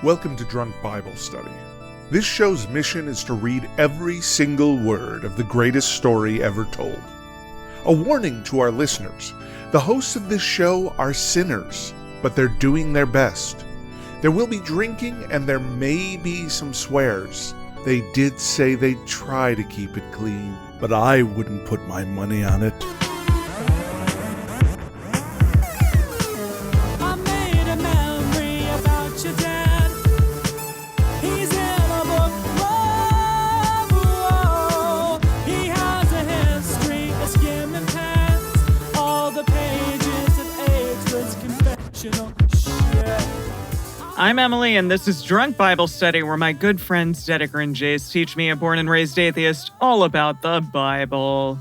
Welcome to Drunk Bible Study. This show's mission is to read every single word of the greatest story ever told. A warning to our listeners, the hosts of this show are sinners, but they're doing their best. There will be drinking and there may be some swears. They did say they'd try to keep it clean, but I wouldn't put my money on it. I'm Emily, and this is Drunk Bible Study, where my good friends Dedeker and Jace teach me, a born and raised atheist, all about the Bible.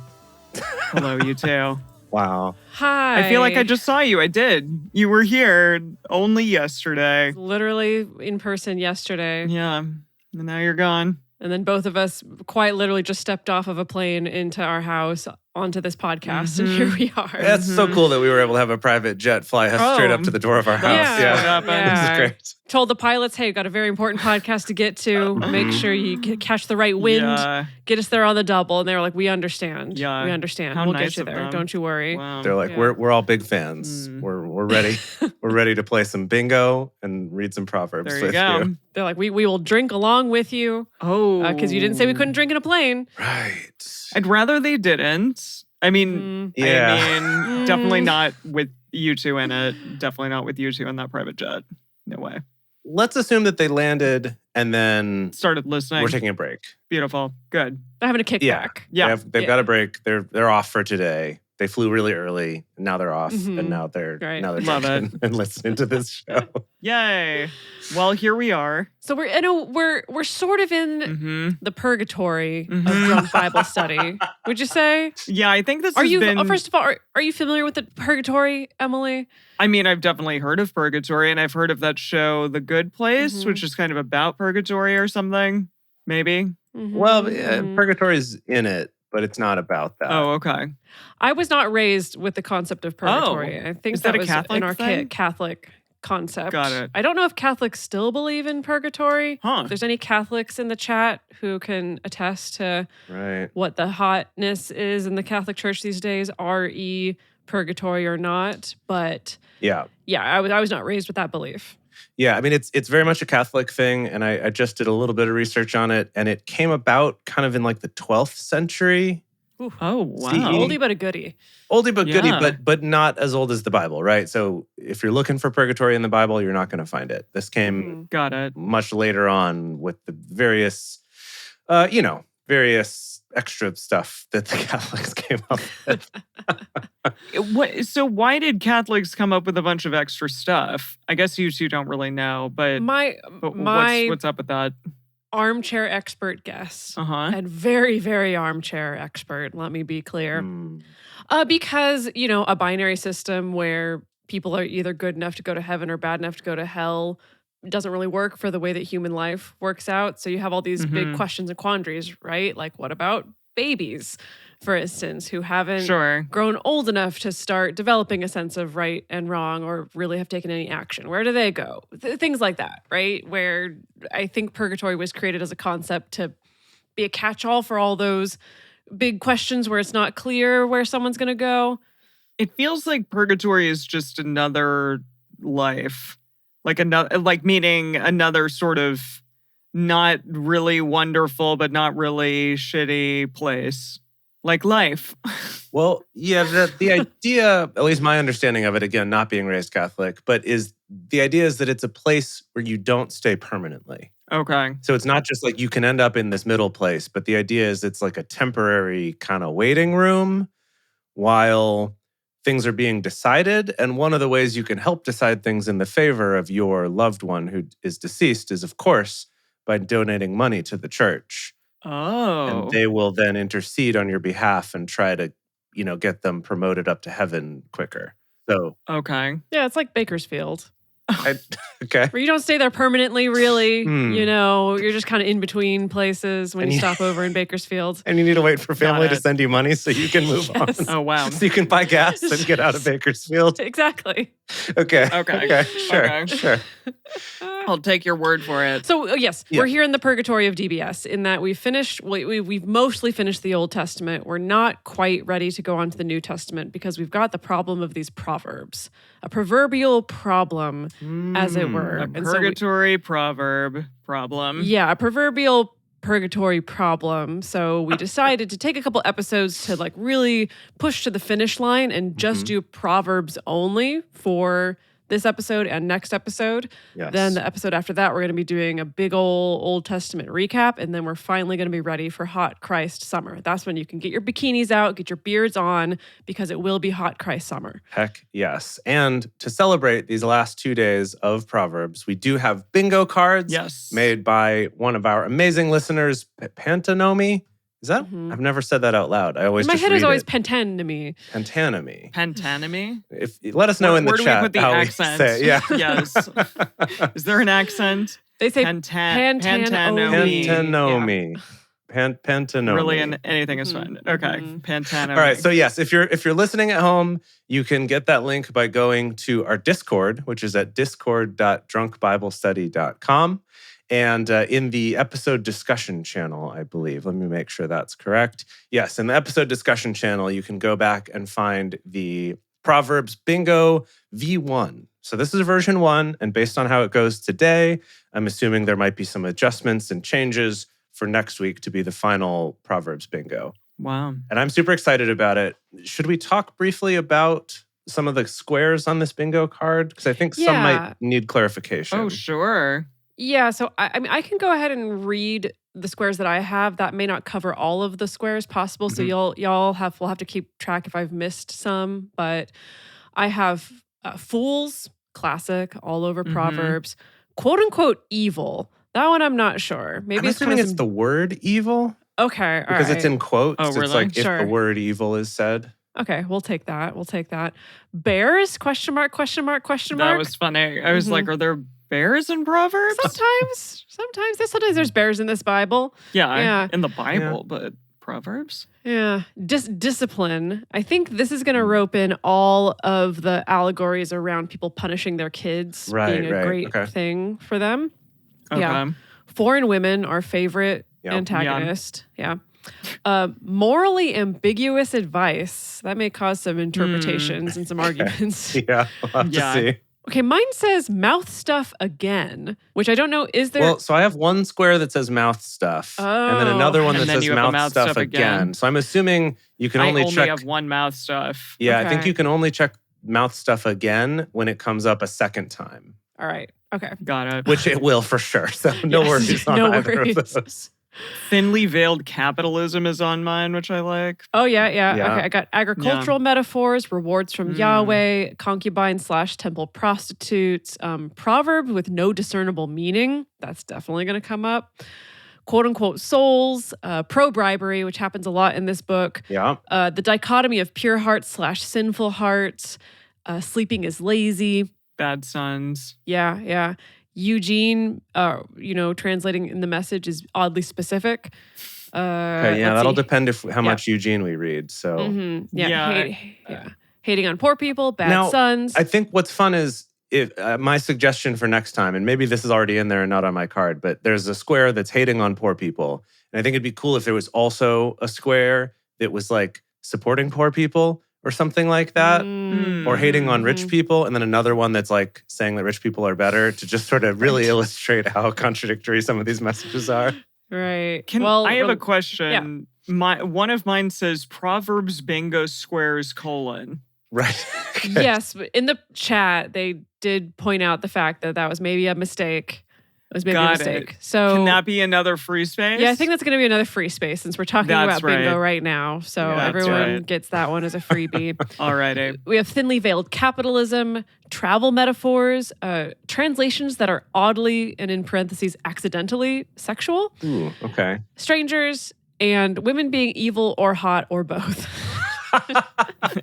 Hello, you two. Wow. Hi. I feel like I just saw you. I did. You were here only yesterday. Literally in person yesterday. Yeah, and now you're gone. And then both of us quite literally just stepped off of a plane into our house onto this podcast, and here we are. That's so cool that we were able to have a private jet fly us straight up to the door of our house. Yeah. This is great. Told the pilots, hey, got a very important podcast to get to. Make sure you catch the right wind. Get us there on the double. And they were like, we understand. Yeah. We understand. How we'll nice get you of there. them. Don't you worry. Wow. They're like, we're all big fans. We're ready. We're ready to play some bingo and read some Proverbs There you with go. you. They're like, we will drink along with you. Oh. Because you didn't say we couldn't drink in a plane. Right. I'd rather they didn't. I mean, definitely not with you two in it. Definitely not with you two in that private jet. No way. Let's assume that they landed and then Started listening. we're taking a break. Beautiful. Good. They're having a kickback. Yeah. They've got a break. They're off for today. They flew really early, and now they're off, and now they're Love drinking and listening to this show. Yay. Well, here we are. So we're sort of in the purgatory of drunk Bible study. Would you say? Yeah, I think this Are has you been... first of all, are you familiar with the purgatory, Emily? I mean, I've definitely heard of purgatory, and I've heard of that show, The Good Place, which is kind of about purgatory or something. Maybe. Well, purgatory's in it, but it's not about that. Oh, okay. I was not raised with the concept of purgatory. I think Is that a was Catholic an archaic thing? Catholic concept. Got it. I don't know if Catholics still believe in purgatory. Huh. If there's any Catholics in the chat who can attest to what the hotness is in the Catholic Church these days, RE purgatory or not. But yeah, I was not raised with that belief. Yeah, I mean, it's very much a Catholic thing, and I just did a little bit of research on it, and it came about kind of in like the 12th century. Ooh. Oh, wow. Oldie but a goodie. Oldie but goodie, Yeah. but not as old as the Bible, right? So if you're looking for purgatory in the Bible, you're not going to find it. This came Got it. much later on with the various extra stuff that the Catholics came up with. So why did Catholics come up with a bunch of extra stuff? I guess you two don't really know, but what's up with that? Armchair expert guess. And very, very armchair expert, let me be clear. Because, a binary system where people are either good enough to go to heaven or bad enough to go to hell doesn't really work for the way that human life works out. So you have all these big questions and quandaries, right? Like, what about babies, for instance, who haven't grown old enough to start developing a sense of right and wrong or really have taken any action? Where do they go? Things like that, right? Where I think purgatory was created as a concept to be a catch-all for all those big questions where it's not clear where someone's going to go. It feels like purgatory is just another life. Meaning another sort of not really wonderful, but not really shitty place. Like life. Well, yeah, the idea, at least my understanding of it, again, not being raised Catholic, but the idea is that it's a place where you don't stay permanently. Okay. So it's not just like you can end up in this middle place, but the idea is it's like a temporary kind of waiting room while things are being decided. And one of the ways you can help decide things in the favor of your loved one who is deceased is, of course, by donating money to the church. Oh. And they will then intercede on your behalf and try to, get them promoted up to heaven quicker. So okay. Yeah, it's like Bakersfield. Okay. Where you don't stay there permanently, really. You're just kind of in between places when you stop over in Bakersfield. And you need to wait for family to send you money so you can move on. Oh, wow. So you can buy gas and get out of Bakersfield. Exactly. Okay. Okay. Sure. I'll take your word for it. So yes, we're here in the purgatory of DBS in that we've mostly finished the Old Testament. We're not quite ready to go on to the New Testament because we've got the problem of these proverbs, a proverbial problem, as it were. A purgatory proverb problem. Yeah, a proverbial purgatory problem. So we decided to take a couple episodes to like really push to the finish line and just do Proverbs only for this episode and next episode. Yes. Then the episode after that, we're going to be doing a big Old Testament recap. And then we're finally going to be ready for Hot Christ Summer. That's when you can get your bikinis out, get your beards on, because it will be Hot Christ Summer. Heck yes. And to celebrate these last 2 days of Proverbs, we do have bingo cards made by one of our amazing listeners, Pantanomy. Is that? I've never said that out loud. I always My just head is read always it. Pantanomy. Pantanomy. Pantanomy? Let us know in the where do chat we put the how accent? we say it. Yeah. Yes. Is there an accent? They say Pantanomy. Pantanomy. Pantanomy. Really, anything is fine. Okay. Pantanomy. All right. So yes, if you're listening at home, you can get that link by going to our Discord, which is at discord.drunkbiblestudy.com. And in the episode discussion channel, I believe. Let me make sure that's correct. Yes, in the episode discussion channel, you can go back and find the Proverbs Bingo V1. So this is version 1, and based on how it goes today, I'm assuming there might be some adjustments and changes for next week to be the final Proverbs Bingo. Wow. And I'm super excited about it. Should we talk briefly about some of the squares on this bingo card? Because I think some might need clarification. Oh, sure. Yeah, so I mean, I can go ahead and read the squares that I have. That may not cover all of the squares possible, so we'll have to keep track if I've missed some. But I have fools, classic, all over Proverbs, quote unquote evil. That one I'm not sure. Maybe I'm assuming it's the word evil. Okay, because it's in quotes. Oh, really? It's like if the word evil is said. Okay, we'll take that. Bears? Question mark? That was funny. I was like, are there bears in Proverbs? Sometimes there's bears in this Bible. Yeah. In the Bible, but Proverbs? Yeah. Discipline. I think this is going to rope in all of the allegories around people punishing their kids being a great thing for them. Okay. Yeah. Foreign women, our favorite antagonist. Yeah. Morally ambiguous advice. That may cause some interpretations and some arguments. Yeah, we'll have to see. Okay, mine says mouth stuff again, which I don't know. Is there? Well, so I have one square that says mouth stuff, and then another one that says mouth stuff again. So I'm assuming you can only check. I only have one mouth stuff. Yeah, okay. I think you can only check mouth stuff again when it comes up a second time. All right. Okay. Got it. Which it will for sure. So no worries on either of those. Thinly veiled capitalism is on mine, which I like. Oh, yeah. Okay, I got agricultural metaphors, rewards from Yahweh, concubine/temple prostitutes, proverb with no discernible meaning. That's definitely going to come up. Quote unquote souls, pro-bribery, which happens a lot in this book. Yeah. The dichotomy of pure hearts/sinful hearts. Sleeping is lazy. Bad sons. Yeah. Eugene, translating in the Message is oddly specific. That'll depend how much Eugene we read. So hating on poor people, bad sons. I think what's fun is my suggestion for next time, and maybe this is already in there and not on my card, but there's a square that's hating on poor people, and I think it'd be cool if there was also a square that was like supporting poor people or something like that, or hating on rich people, and then another one that's like saying that rich people are better, to just sort of really illustrate how contradictory some of these messages are. Right. I have a question. Yeah. One of mine says Proverbs bingo squares : Right. Yes. In the chat, they did point out the fact that was maybe a mistake. It was maybe a mistake. So can that be another free space? Yeah, I think that's going to be another free space since we're talking about bingo right now. So everyone gets that one as a freebie. All righty. We have thinly veiled capitalism, travel metaphors, translations that are oddly and in parentheses accidentally sexual. Ooh, okay. Strangers, and women being evil or hot or both.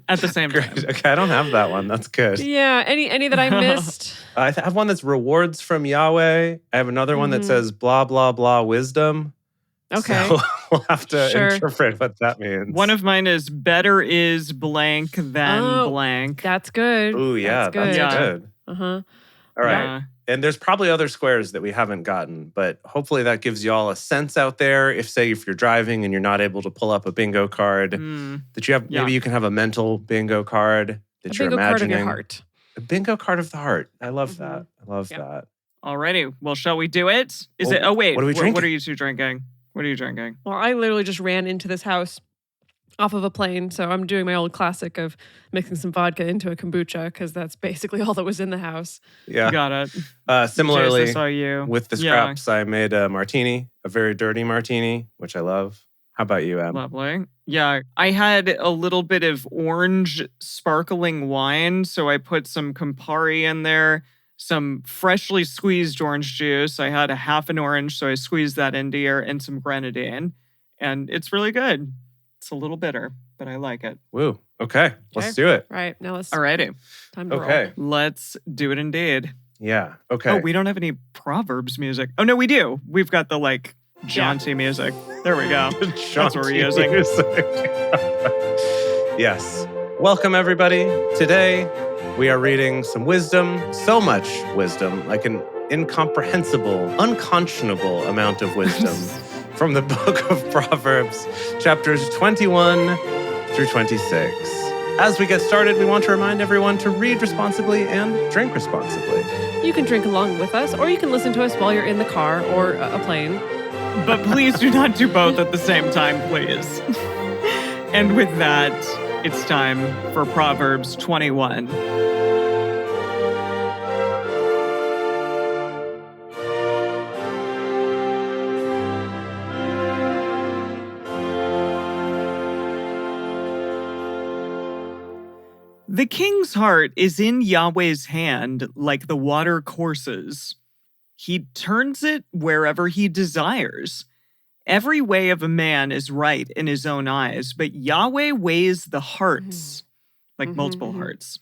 At the same time. Okay, I don't have that one. That's good. Yeah. Any that I missed? I have one that's rewards from Yahweh. I have another one that says blah, blah, blah, wisdom. Okay. So we'll have to interpret what that means. One of mine is better is blank than blank. That's good. Ooh, yeah. That's good. Uh-huh. All right. And there's probably other squares that we haven't gotten, but hopefully that gives you all a sense out there. If you're driving and you're not able to pull up a bingo card, that you have, maybe you can have a mental bingo card that you're imagining. A bingo card of your heart. A bingo card of the heart. I love that. I love that. Alrighty. Well, shall we do it? Oh, wait. What are we drinking? What are you two drinking? What are you drinking? Well, I literally just ran into this house off of a plane, so I'm doing my old classic of mixing some vodka into a kombucha because that's basically all that was in the house. Yeah. Got it. Similarly, Jace, I saw you. with the scraps, I made a martini, a very dirty martini, which I love. How about you, Em? Lovely. Yeah, I had a little bit of orange sparkling wine, so I put some Campari in there, some freshly squeezed orange juice. I had a half an orange, so I squeezed that into here, and some grenadine. And it's really good. It's a little bitter, but I like it. Woo. Okay. Let's do it. Right. Now let's... Alrighty. Time to roll. Let's do it indeed. Yeah. Okay. Oh, we don't have any Proverbs music. Oh, no, we do. We've got the, jaunty music. There we go. That's what we're using. Yes. Welcome, everybody. Today, we are reading some wisdom, so much wisdom, like an incomprehensible, unconscionable amount of wisdom from the book of Proverbs, chapters 21 through 26. As we get started, we want to remind everyone to read responsibly and drink responsibly. You can drink along with us, or you can listen to us while you're in the car or a plane. But please do not do both at the same time, please. And with that, it's time for Proverbs 21. The king's heart is in Yahweh's hand like the water courses. He turns it wherever he desires. Every way of a man is right in his own eyes, but Yahweh weighs the hearts, multiple hearts.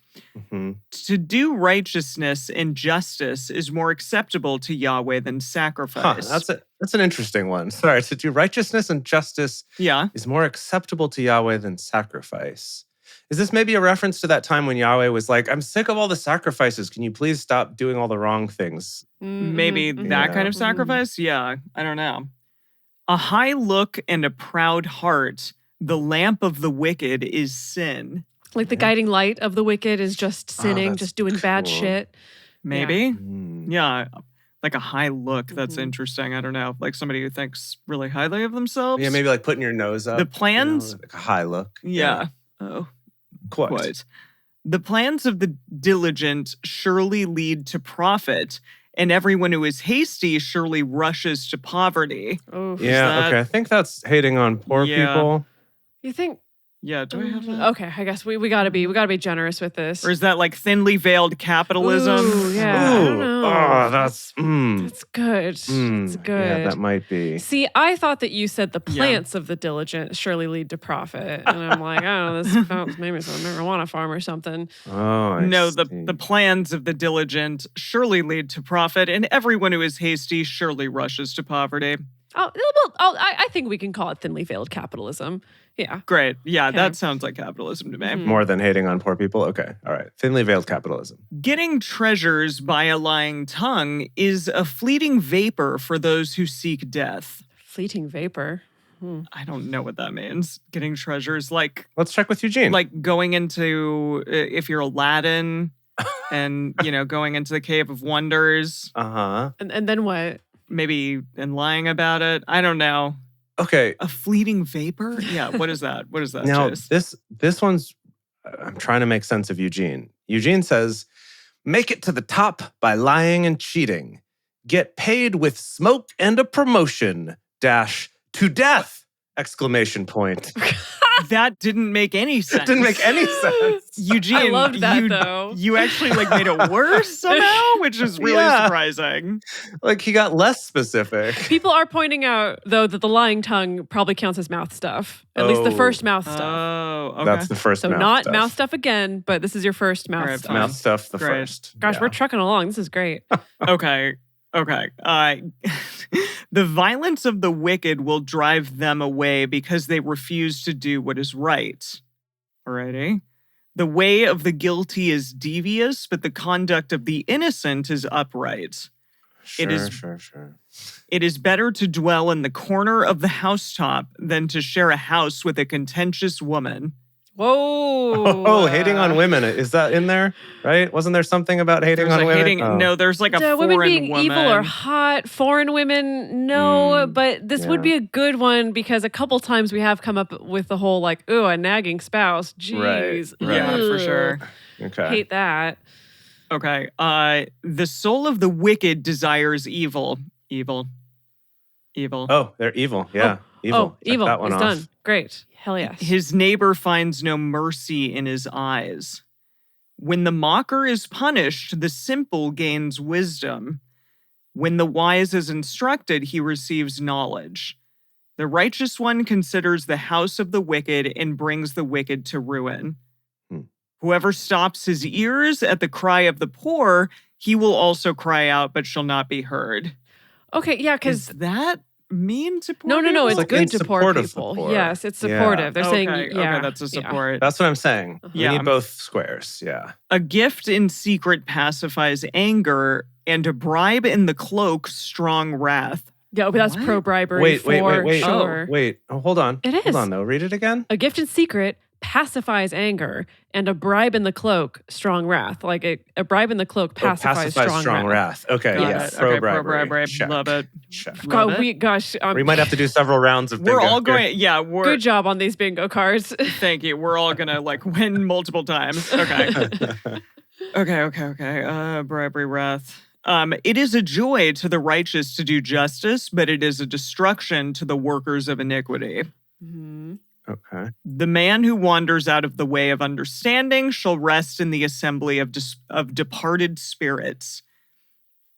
To do righteousness and justice is more acceptable to Yahweh than sacrifice. That's an interesting one. Sorry, to do righteousness and justice is more acceptable to Yahweh than sacrifice. Is this maybe a reference to that time when Yahweh was like, I'm sick of all the sacrifices. Can you please stop doing all the wrong things? Maybe that kind of sacrifice? Yeah, I don't know. A high look and a proud heart, the lamp of the wicked is sin. Like the guiding light of the wicked is just sinning, just doing bad shit. Maybe. Yeah. Like a high look. That's interesting. I don't know. Like somebody who thinks really highly of themselves. Yeah, maybe like putting your nose up. The plans. Like a high look. Yeah. Oh. Quite. The plans of the diligent surely lead to profit, and everyone who is hasty surely rushes to poverty. Oh, yeah, okay. I think that's hating on poor people. You think? Yeah, do I have that? Okay, I guess we gotta be generous with this. Or is that like thinly veiled capitalism? Ooh, yeah. I don't know. Oh, that's good. It's good. Yeah, that might be. See, I thought that you said the plants of the diligent surely lead to profit. And I'm like, oh, this sounds maybe it's a marijuana farm or something. Oh, No, the plans of the diligent surely lead to profit, and everyone who is hasty surely rushes to poverty. I think we can call it thinly veiled capitalism. Yeah. Great. Yeah, that sounds like capitalism to me. More than hating on poor people? Okay. All right. Thinly veiled capitalism. Getting treasures by a lying tongue is a fleeting vapor for those who seek death. Fleeting vapor? I don't know what that means. Getting treasures like... Let's check with Eugene. Like going into... If you're Aladdin and, going into the Cave of Wonders. Uh-huh. And then what? Maybe and lying about it. I don't know. Okay. A fleeting vapor? Yeah, what is that? What is that? Now, Jace? this one's, I'm trying to make sense of Eugene. Eugene says, make it to the top by lying and cheating. Get paid with smoke and a promotion. To death! Exclamation point. That didn't make any sense. It didn't make any sense. Eugene, I loved that though. You actually made it worse somehow, which is really surprising. Like he got less specific. People are pointing out though that the lying tongue probably counts as mouth stuff. At least the first mouth stuff. Oh, okay. That's the first so mouth not stuff. Mouth stuff again, but this is your first mouth right, stuff. Mouth stuff the Great. first. Gosh, we're trucking along. This is great. Okay. The violence of the wicked will drive them away because they refuse to do what is right. Alrighty. The way of the guilty is devious, but the conduct of the innocent is upright. Sure. It is better to dwell in the corner of the housetop than to share a house with a contentious woman. Whoa. Oh, hating on women. Is that in there? Right? Wasn't there something about hating on women? No, there's like a foreign women being woman. evil or hot. Foreign women, no. But this would be a good one because a couple times we have come up with the whole like, ooh, a nagging spouse. Jeez. Right. Yeah, for sure. Okay. Hate that. Okay. The soul of the wicked desires evil. Evil. Oh, they're evil. Yeah. Evil. Check evil. That one It's off. done. Great. Hell yes. His neighbor finds no mercy in his eyes. When the mocker is punished, the simple gains wisdom. When the wise is instructed, he receives knowledge. The righteous one considers the house of the wicked and brings the wicked to ruin. Whoever stops his ears at the cry of the poor, he will also cry out, but shall not be heard. Okay, yeah, Is because that mean to poor no, people? it's like good in to poor support of the people. poor. Yes, it's Yeah. supportive. They're saying, Okay, that's a support. That's what I'm saying. Yeah. We need both squares. Yeah. A gift in secret pacifies anger, and a bribe in the cloak strong wrath. Yeah, but that's What? pro-bribery Wait. for sure. Oh, hold on. It is. Hold on, though. Read it again. A gift in secret pacifies anger, and a bribe in the cloak strong wrath. Like a bribe in the cloak pacifies strong wrath. Okay, Got yeah. it. Okay, Pro-bribery. Check. Love it. Check. Love God, it. We might have to do several rounds of bingo We're all here. going, yeah, good job on these bingo cards. Thank you. We're all gonna like win multiple times. Okay. Okay. Bribery, wrath. It is a joy to the righteous to do justice, but it is a destruction to the workers of iniquity. Mhm. Okay. The man who wanders out of the way of understanding shall rest in the assembly of departed spirits.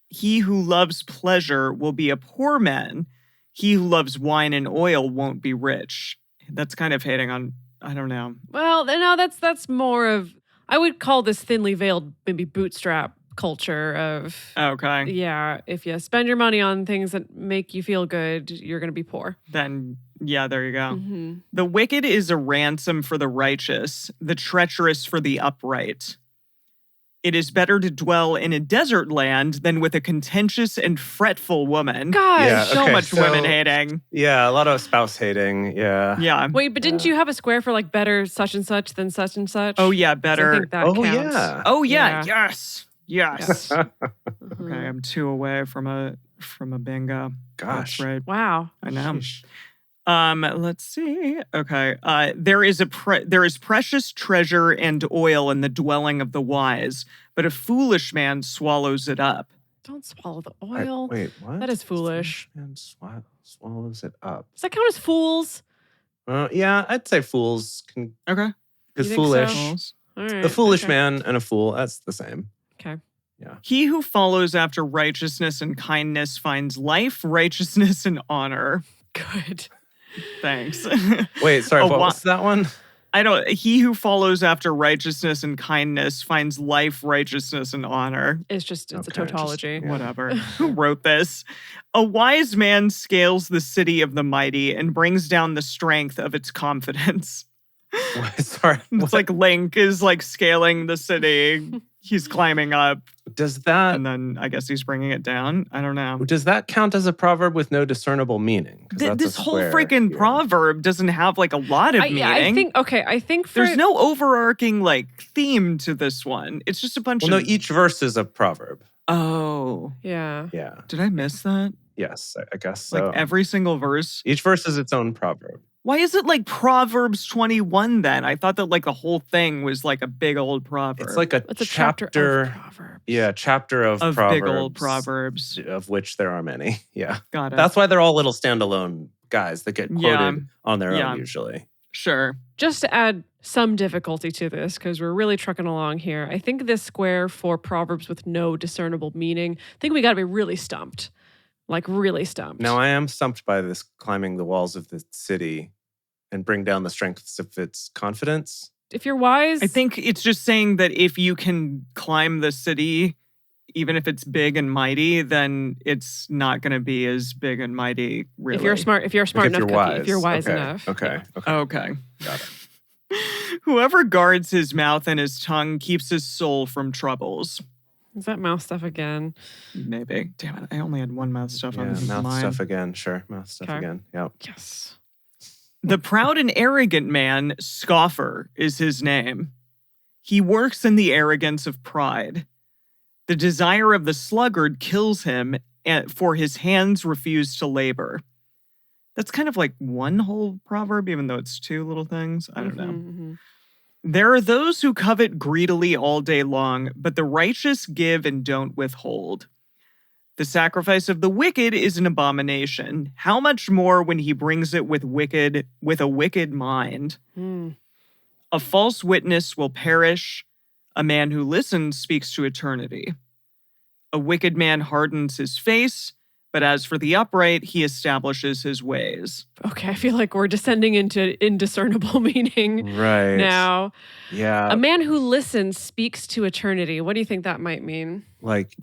He who loves pleasure will be a poor man. He who loves wine and oil won't be rich. That's kind of hating on, I don't know. Well, no, that's more of, I would call this thinly veiled, maybe bootstrap culture of, Okay. yeah, if you spend your money on things that make you feel good, you're going to be poor. Then, yeah, there you go. Mm-hmm. The wicked is a ransom for the righteous, the treacherous for the upright. It is better to dwell in a desert land than with a contentious and fretful woman. Gosh. Yeah, So okay, much so- women hating. Yeah, a lot of spouse hating. Yeah. Yeah. Wait, but didn't you have a square for like better such and such than such and such? Oh, yeah, 'Cause I better. think that Oh, counts. yeah. Oh, yeah. Yeah. Yes. Okay, Mhm. I'm 2 away from a bingo. Gosh. That's right. Wow. I know. Sheesh. Let's see. Okay. There is precious treasure and oil in the dwelling of the wise, but a foolish man swallows it up. Don't swallow the oil. Wait, what? That is foolish. And swallows it up. Does that count as fools? Yeah, I'd say fools can, Okay. because You think so? foolish. All right. A foolish okay. man and a fool, that's the same. Okay. He who follows after righteousness and kindness finds life, righteousness, and honor. Good. Thanks. Wait, sorry, A what wa- was that one? He who follows after righteousness and kindness finds life, righteousness, and honor. It's a Okay, tautology. Yeah. Whatever. Who wrote this? A wise man scales the city of the mighty and brings down the strength of its confidence. Sorry. It's like Link is like scaling the city. He's climbing up, Does that and then I guess he's bringing it down. I don't know. count as a proverb with no discernible meaning? 'Cause that's a This whole square freaking here. proverb doesn't have like a lot of meaning. I think for There's no overarching like theme to this one. It's just a bunch Well, no, of each verse is a proverb. Oh, yeah. Yeah. did I miss that? Yes, I guess so. Like every single verse. Each verse is its own proverb. Why is it like Proverbs 21 then? I thought that like the whole thing was like a big old proverb. It's like a It's a chapter. of Proverbs. Yeah, chapter of of big old proverbs, proverbs. of which there are many. Yeah. Got it. That's why they're all little standalone guys that get quoted Yeah. on their Yeah. own usually. Sure. Just to add some difficulty to this, because we're really trucking along here, I think this square for Proverbs with no discernible meaning, I think we got to be really stumped. Like, really stumped. Now I am stumped by this climbing the walls of the city and bring down the strengths of its confidence. If you're wise, I think it's just saying that if you can climb the city, even if it's big and mighty, then it's not going to be as big and mighty. Really, if you're smart Like enough, if you're Cookie, wise. if you're wise Okay, enough. Okay. Yeah. Okay. Okay. Got it. Whoever guards his mouth and his tongue keeps his soul from troubles. Is that mouth stuff again? Maybe. Damn it. I only had one mouth stuff on mouth mine. stuff again. Sure. Mouth stuff again. Yep. Yes. The proud and arrogant man, Scoffer, is his name. He works in the arrogance of pride. The desire of the sluggard kills him, for his hands refuse to labor. That's kind of like one whole proverb, even though it's two little things. I don't know. Mm-hmm. There are those who covet greedily all day long, but the righteous give and don't withhold. The sacrifice of the wicked is an abomination. How much more when he brings it with a wicked mind? A false witness will perish. A man who listens speaks to eternity. A wicked man hardens his face, but as for the upright, he establishes his ways. Okay, I feel like we're descending into indiscernible meaning now. Yeah. A man who listens speaks to eternity. What do you think that might mean? Like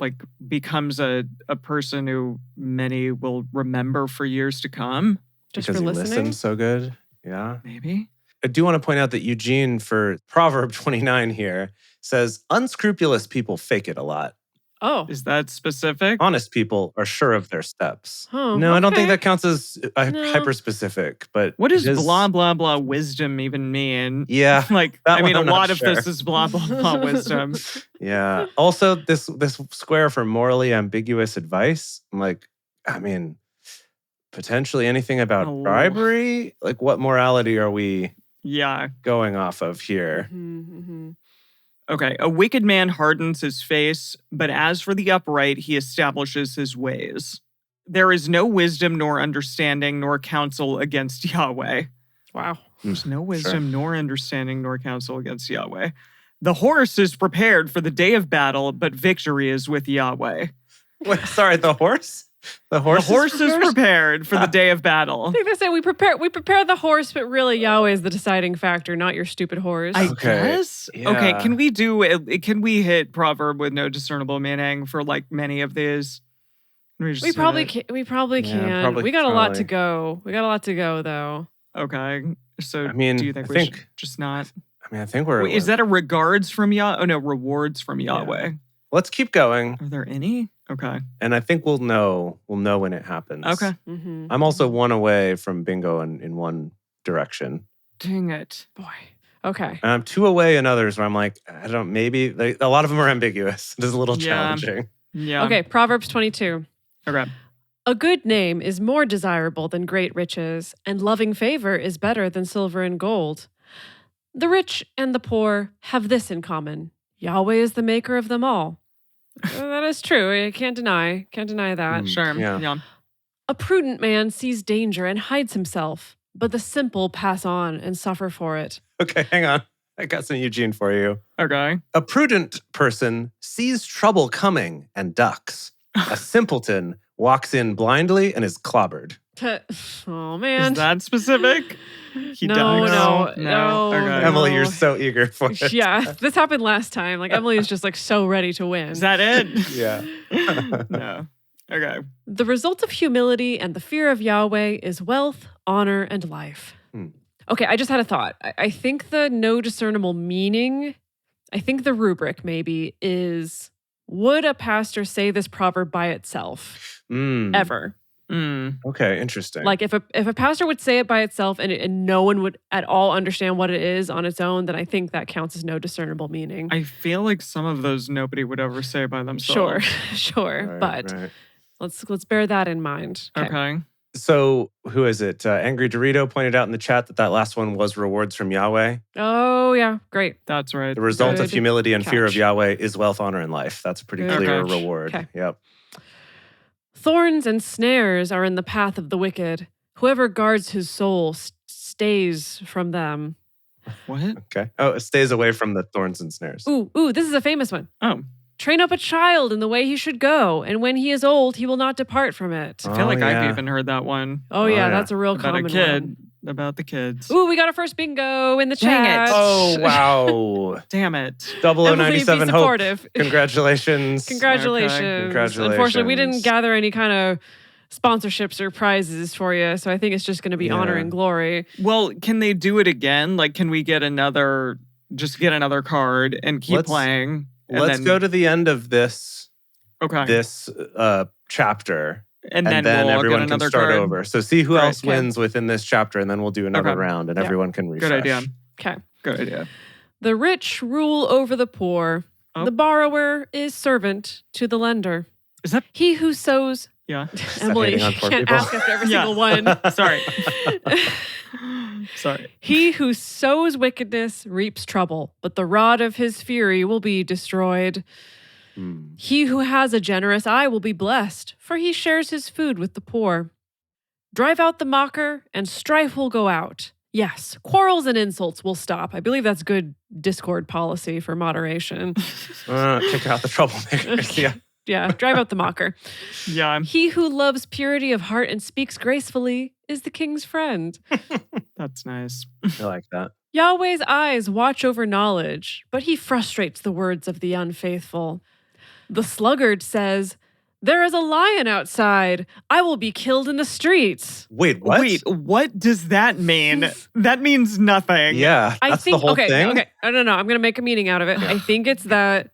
becomes a person who many will remember for years to come. Just because for he listening? listens so good. Yeah. Maybe. I do want to point out that Eugene, for Proverb 29 here, says unscrupulous people fake it a lot. Oh. Is that specific? Honest people are sure of their steps. Oh, no, I don't think okay. that counts as No. hyper-specific. But What does it is- blah, blah, blah wisdom even mean? Yeah. Like, that I mean, one a I'm lot not of sure. this is blah, blah, blah wisdom. Yeah. Also, this square for morally ambiguous advice, I'm like, I mean, potentially anything about Oh. bribery? Like, what morality are we Yeah. going off of here? Mm-hmm. Okay. A wicked man hardens his face, but as for the upright, he establishes his ways. There is no wisdom nor understanding nor counsel against Yahweh. Wow. There's no wisdom nor understanding nor counsel against Yahweh. The horse is prepared for the day of battle, but victory is with Yahweh. Wait, sorry, the horse? The horse, The horse is prepared for the day of battle. I think they say we prepare the horse, but really Yahweh is the deciding factor, not your stupid horse. I Okay. guess. Yeah. Okay, can we hit proverb with no discernible meaning for like many of these? Can we just we hit probably it? can. We probably Yeah, can. probably- we got a lot probably. to go. We got a lot to go, though. Okay. So I mean, do you think I we think- should just not? I think we're. Wait, is that a regards from Yah? Oh no, rewards from Yahweh. Let's keep going, Are there any? Okay. and I think we'll know. We'll know when it happens. Okay. Mm-hmm. I'm also one away from bingo in one direction. Dang it. Boy. Okay. And I'm two away in others where I'm like, I don't. Maybe a lot of them are ambiguous. It is a little Yeah. challenging. Yeah. Okay. Proverbs 22. Okay. A good name is more desirable than great riches, and loving favor is better than silver and gold. The rich and the poor have this in common. Yahweh is the maker of them all. That is true. I can't deny that. Sure. Yeah. Yeah. A prudent man sees danger and hides himself, but the simple pass on and suffer for it. Okay, hang on. I got some Eugene for you. Okay. A prudent person sees trouble coming and ducks. A simpleton walks in blindly and is clobbered. Oh Is man. that specific? He No, ducks. no. Okay. Emily, you're so eager for it. Yeah, this happened last time. Like Emily is just like so ready to win. Is that it? Yeah. No. Okay. The result of humility and the fear of Yahweh is wealth, honor, and life. Okay, I just had a thought. I think the no discernible meaning, I think the rubric maybe is, would a pastor say this proverb by itself ever? Okay, interesting. Like if a pastor would say it by itself and no one would at all understand what it is on its own, then I think that counts as no discernible meaning. I feel like some of those nobody would ever say by themselves. Sure, Right, but right. let's bear that in mind. Okay. So who is it? Angry Dorito pointed out in the chat that last one was rewards from Yahweh. Oh yeah, great. That's right. The result of Good humility and fear of catch. Yahweh is wealth, honor, and life. That's a pretty Good clear catch. reward. Okay. Yep. Thorns and snares are in the path of the wicked. Whoever guards his soul stays from them. What? Okay. Oh, it stays away from the thorns and snares. Ooh, this is a famous one. Oh, Train up a child in the way he should go, and when he is old, he will not depart from it. I feel like yeah. I've even heard that one Oh, yeah, yeah. that's a real about common a kid. one. About the kids. Ooh, we got our first bingo in the Dang chat. it. Oh, wow. Damn it. Emily, be 0097 Hope. supportive. Congratulations. Congratulations. Congratulations. Unfortunately, we didn't gather any kind of sponsorships or prizes for you. So I think it's just going to be honor and glory. Well, can they do it again? Like, can we get another card and keep playing? Let's go to the end of this chapter. And then we'll everyone get another can start card. over. So see who else wins within this chapter, and then we'll do another round, and everyone can refresh. Good idea. Okay. Good idea. The rich rule over the poor. The borrower is servant to the lender. Is that he who sows? Yeah. Emily, you can't ask after every single one. Sorry. Sorry. He who sows wickedness reaps trouble, but the rod of his fury will be destroyed. He who has a generous eye will be blessed, for he shares his food with the poor. Drive out the mocker, and strife will go out. Yes, quarrels and insults will stop. I believe that's good Discord policy for moderation. Kick out the troublemakers. Yeah. Yeah, drive out the mocker. Yeah. He who loves purity of heart and speaks gracefully is the king's friend. That's nice. I like that. Yahweh's eyes watch over knowledge, but he frustrates the words of the unfaithful. The sluggard says, "There is a lion outside. I will be killed in the streets." Wait, what? Wait, what does that mean? That means nothing. Yeah, that's the whole thing? Okay, no. I'm going to make a meaning out of it. I think it's that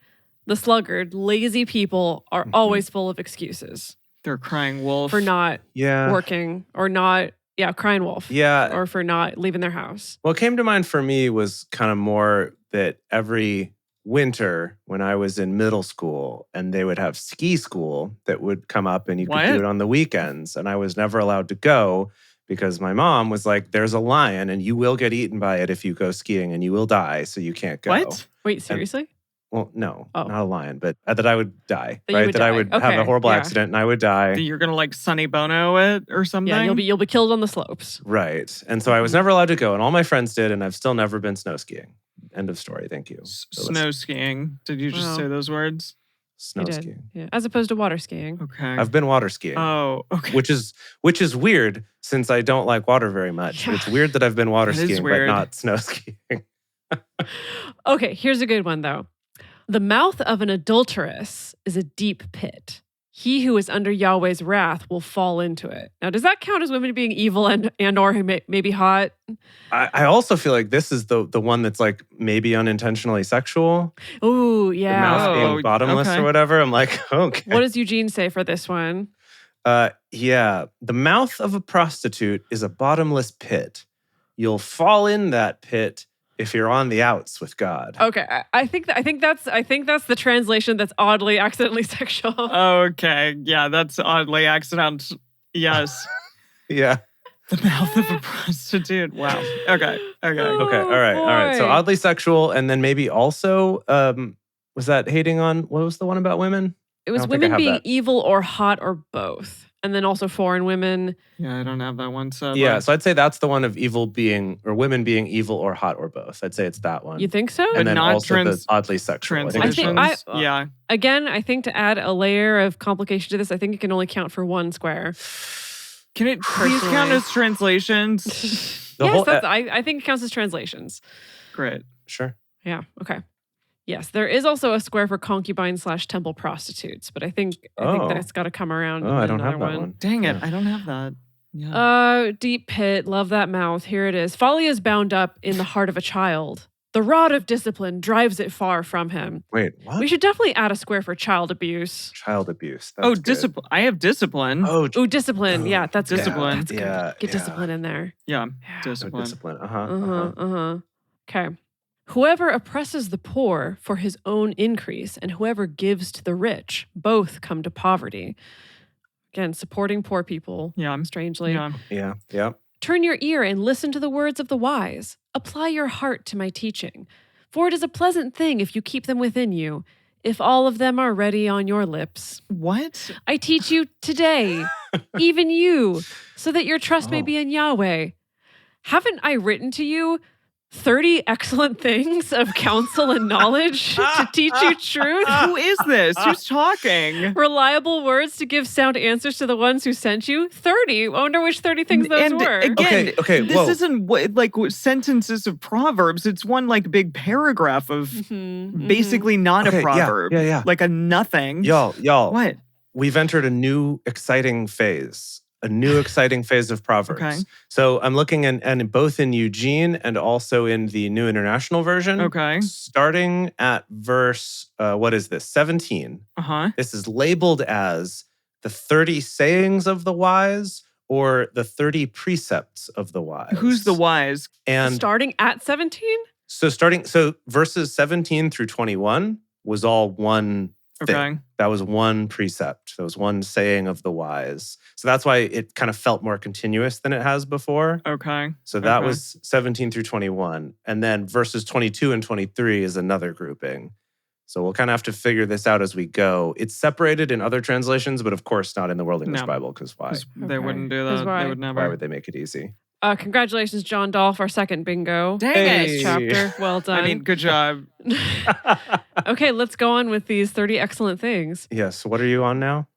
the sluggard, lazy people, are always full of excuses. They're crying wolf. For not working or not, crying wolf. Yeah. Or for not leaving their house. What came to mind for me was kind of more that every winter when I was in middle school and they would have ski school that would come up and you could do it on the weekends. And I was never allowed to go because my mom was like, there's a lion and you will get eaten by it if you go skiing and you will die. So you can't go. What? Wait, seriously? Well, no, not a lion, but that I would die, that right? That I would have a horrible accident and I would die. You're going to like Sonny Bono it or something? Yeah, you'll be killed on the slopes. Right. And so I was never allowed to go and all my friends did and I've still never been snow skiing. End of story. Thank you. Snow skiing. Did you just say those words? Snow skiing. Yeah, as opposed to water skiing. Okay. I've been water skiing. Oh, okay. Which is weird since I don't like water very much. Yeah. It's weird that I've been water skiing but not snow skiing. Okay, here's a good one though. The mouth of an adulteress is a deep pit. He who is under Yahweh's wrath will fall into it. Now, does that count as women being evil and or maybe hot? I also feel like this is the one that's like maybe unintentionally sexual. Ooh, yeah. The mouth being bottomless or whatever. I'm like, okay. What does Eugene say for this one? Yeah. The mouth of a prostitute is a bottomless pit. You'll fall in that pit if you're on the outs with God. Okay, I think that's the translation that's oddly accidentally sexual. Okay, yeah, that's oddly accidental. Yes. Yeah. The mouth of a prostitute. Wow. Okay. All right. So oddly sexual, and then maybe also was that hating on? What was the one about women? It was women being evil or hot or both. And then also foreign women. Yeah, I don't have that one. So yeah, so I'd say that's the one of evil being, or women being evil or hot or both. I'd say it's that one. You think so? And then also the oddly sexual. Yeah. Again, I think to add a layer of complication to this, I think it can only count for one square. Can it please count as translations? I think it counts as translations. Great. Sure. Yeah, okay. Yes, there is also a square for concubine/temple prostitutes, but I think that's got to come around. Oh, I don't have that one. Dang it, I don't have that. Yeah. Deep pit, love that mouth. Here it is. Folly is bound up in the heart of a child. The rod of discipline drives it far from him. Wait, what? We should definitely add a square for child abuse. Child abuse. That's discipline. I have discipline. Oh, discipline. Yeah, that's discipline. Good. That's good. Get discipline in there. Yeah, discipline. Discipline. Okay. Whoever oppresses the poor for his own increase and whoever gives to the rich, both come to poverty. Again, supporting poor people. Yeah. Strangely. Yeah. Turn your ear and listen to the words of the wise. Apply your heart to my teaching. For it is a pleasant thing if you keep them within you, if all of them are ready on your lips. What? I teach you today, even you, so that your trust may be in Yahweh. Haven't I written to you 30 excellent things of counsel and knowledge to teach you truth? Who is this? Who's talking? Reliable words to give sound answers to the ones who sent you? 30. I wonder which 30 things those were. Again, okay, this isn't like sentences of Proverbs. It's one like big paragraph of basically not a proverb. Yeah. Like a nothing. Y'all. What? we've entered a new exciting phase. Of Proverbs. Okay. So I'm looking and both in Eugene and also in the New International Version. Okay. Starting at verse, 17. This is labeled as the 30 sayings of the wise or the 30 precepts of the wise. Who's the wise? And starting at 17? So verses 17 through 21 was all one thing. Okay. That was one precept. That was one saying of the wise. So that's why it kind of felt more continuous than it has before. Okay. So that was 17 through 21. And then verses 22 and 23 is another grouping. So we'll kind of have to figure this out as we go. It's separated in other translations, but of course not in the World English Bible, because why? They wouldn't do that. Why? They would never. Why would they make it easy? Congratulations, John Dolph, our second bingo. Dang This it. chapter. Well done. I mean, good job. Okay, let's go on with these 30 excellent things. Yes. What are you on now?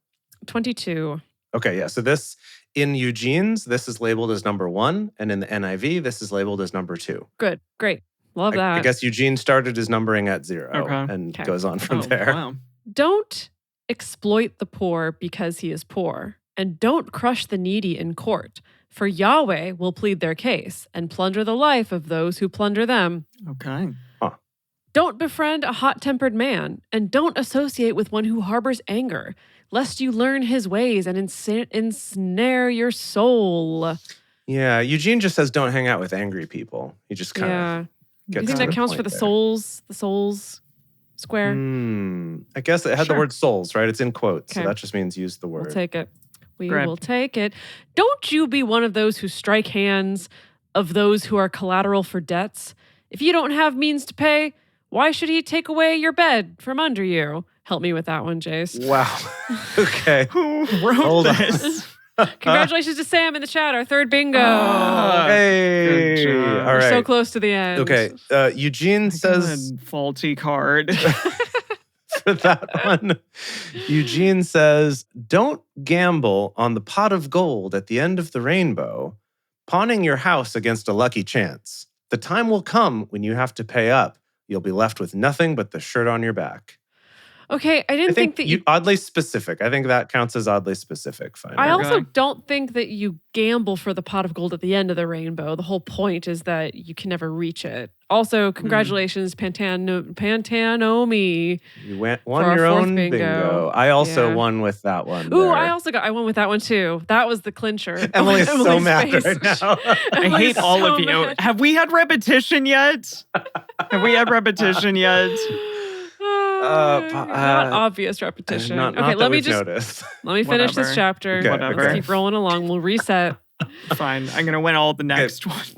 22. Okay, yeah. So this, in Eugene's, this is labeled as number 1. And in the NIV, this is labeled as number 2. Good. Great. Love that. I guess Eugene started his numbering at 0 Okay. and goes on from Oh, there. wow. Don't exploit the poor because he is poor, and don't crush the needy in court, for Yahweh will plead their case and plunder the life of those who plunder them. Okay. Don't befriend a hot-tempered man, and don't associate with one who harbors anger, lest you learn his ways and ensnare your soul. Yeah, Eugene just says don't hang out with angry people. He just kind of Do you gets think to that the counts point for the there. souls square? I guess it had the Sure. word souls, right? It's in quotes, so Okay. that just means use the word. We'll take it. We Great. will take it. Don't you be one of those who strike hands of those who are collateral for debts. If you don't have means to pay, why should he take away your bed from under you? Help me with that one, Jace. Wow. Okay. Who wrote Hold on. this? Congratulations to Sam in the chat, our third bingo. Hey. Good job. All We're right. so close to the end. Okay. Eugene says Faulty card. for that one. Eugene says, don't gamble on the pot of gold at the end of the rainbow, pawning your house against a lucky chance. The time will come when you have to pay up. You'll be left with nothing but the shirt on your back. Okay, I didn't think that you... oddly specific. I think that counts as oddly specific. Fine. I also don't think that you gamble for the pot of gold at the end of the rainbow. The whole point is that you can never reach it. Also, congratulations, Pantanomi. You won our your fourth own bingo. bingo. I also Yeah. won with that one. Ooh, there. I won with that one too. That was the clincher. Emily's so Emily's mad face. right now. I hate all so of you. mad. Have we had repetition yet? Have we had repetition yet? Not obvious repetition. Not Okay, that let me we've just noticed. let me finish Whatever. this chapter. Okay, Whatever. Let's keep rolling along. We'll reset. Fine. I'm going to win all the next ones.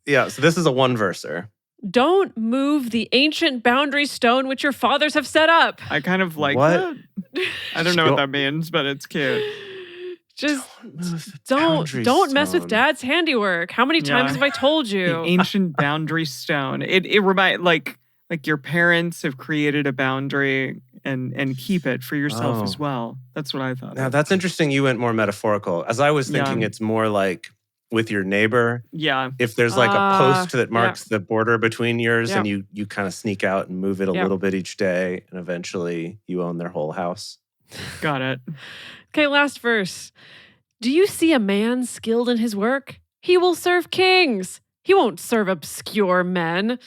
Yeah, so this is a one verser. Don't move the ancient boundary stone which your fathers have set up. I kind of like What? that. I don't know what that means, but it's cute. Just move the don't boundary mess with stone. Dad's handiwork. How many times Yeah. have I told The you? ancient boundary stone. It reminds like your parents have created a boundary and keep it for yourself Oh. as well. That's what I thought. Now of. that's interesting. You went more metaphorical. As I was thinking, Yeah. it's more like with your neighbor. Yeah. If there's like a post that marks the border between yours, Yeah. and you kind of sneak out and move it a Yeah. little bit each day, and eventually you own their whole house. Got it. Okay, last verse. Do you see a man skilled in his work? He will serve kings. He won't serve obscure men.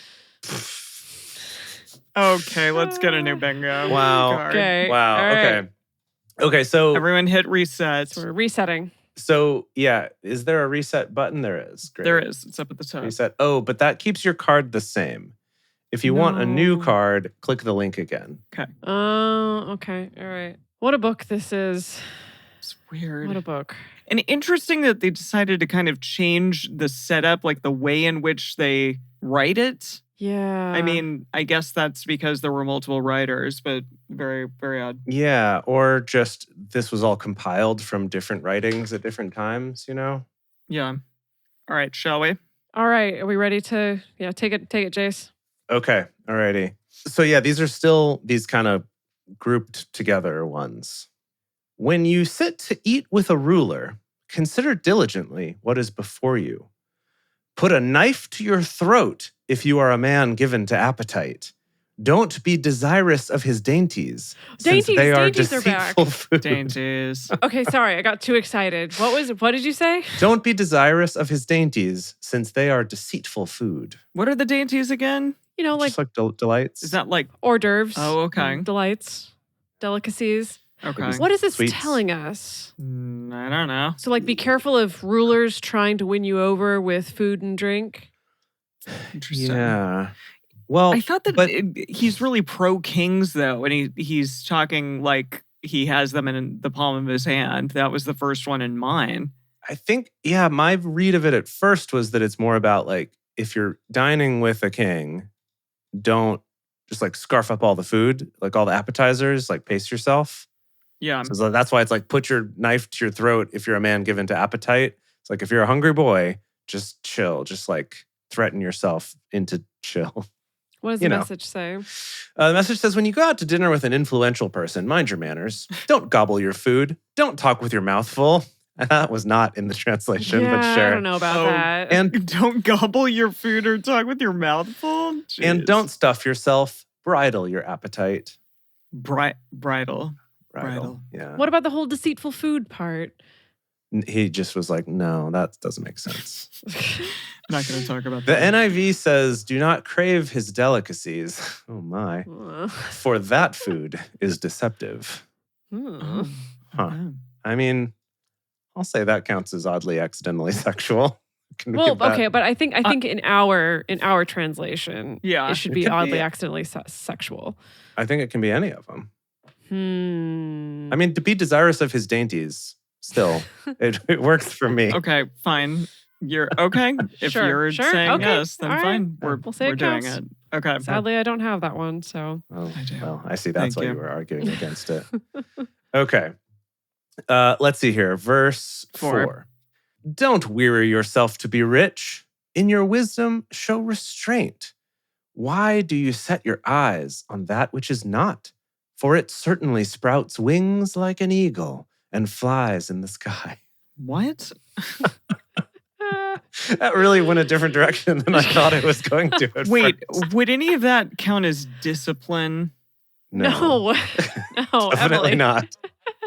Okay, let's get a new bingo. Wow. card. Okay. Wow. all right. Okay. Okay. So Everyone hit reset. So we're resetting. yeah, is there a reset button? There is. Great. There is. It's up at the top. Reset. Oh, but that keeps your card the same. If you want a new No. card, click the link again. Okay. Oh, okay. All right. What a book this is. It's weird. What a book. And interesting that they decided to kind of change the setup, like the way in which they write it. Yeah. I mean, I guess that's because there were multiple writers, but very, very odd. Yeah, or just this was all compiled from different writings at different times, you know? Yeah. All right, shall we? All right. Are we ready to take it, Jace? Okay, alrighty. So yeah, these are still these kind of grouped together ones. When you sit to eat with a ruler, consider diligently what is before you. Put a knife to your throat if you are a man given to appetite. Don't be desirous of his dainties, since they are Dainties are back. deceitful food. Dainties. Okay, sorry, I got too excited. What did you say? Don't be desirous of his dainties, since they are deceitful food. What are the dainties again? Like Just like delights. Is that like hors d'oeuvres. Oh, okay. Delights, delicacies. Okay. What is this Sweets. telling us? I don't know. So, like, be careful of rulers trying to win you over with food and drink. Interesting. Yeah. Well, I thought that he's really pro kings though, and he's talking like he has them in the palm of his hand. That was the first one in mine. I think, my read of it at first was that it's more about like, if you're dining with a king, don't just like scarf up all the food, like all the appetizers, like pace yourself. Yeah. So that's why it's like, put your knife to your throat if you're a man given to appetite. It's like, if you're a hungry boy, just chill, just like threaten yourself into chill. What does the message say? The message says, when you go out to dinner with an influential person, mind your manners. Don't gobble your food. Don't talk with your mouth full. That was not in the translation, but sure. I don't know about that. And don't gobble your food or talk with your mouth full. Jeez. And don't stuff yourself. Bridle your appetite. Bridle. Yeah. What about the whole deceitful food part? He just was like, no, that doesn't make sense. Not going to talk about The that. NIV says, do not crave his delicacies. Oh my. For that food is deceptive. Oh, Huh. I mean, I'll say that counts as oddly accidentally sexual. Okay, but I think in our translation, yeah, it should be oddly accidentally sexual. I think it can be any of them. I mean, to be desirous of his dainties, still, it works for me. Okay, fine. You're okay. If you're saying okay. yes, then all fine. Right. We'll say we're doing counts. it. Okay. Sadly, I don't have that one, so. Oh, I do. well, I see. That's Thank why you. you were arguing against it. Okay. Let's see here. Verse 4. Don't weary yourself to be rich. In your wisdom, show restraint. Why do you set your eyes on that which is not? For it certainly sprouts wings like an eagle and flies in the sky. What? That really went a different direction than I thought it was going to at Wait, first. would any of that count as discipline? No, Definitely Emily. not.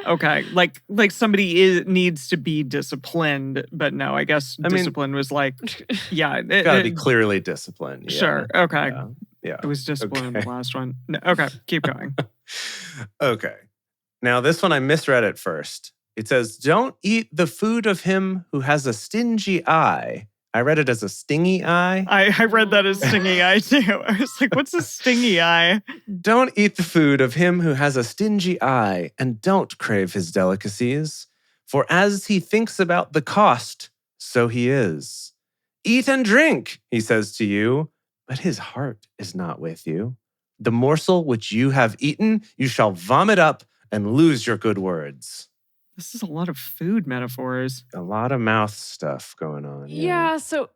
Okay, like somebody needs to be disciplined, but no, I guess discipline was like, yeah, Got to be clearly disciplined. Yeah. Sure. Okay. Yeah. It was discipline in the last one. No, okay, keep going. Okay. Now, this one I misread at first. It says, don't eat the food of him who has a stingy eye. I read it as a stingy eye. I read that as stingy eye too. I was like, what's a stingy eye? Don't eat the food of him who has a stingy eye, and don't crave his delicacies. For as he thinks about the cost, so he is. Eat and drink, he says to you, but his heart is not with you. The morsel which you have eaten, you shall vomit up and lose your good words. This is a lot of food metaphors. A lot of mouth stuff going on. Yeah, so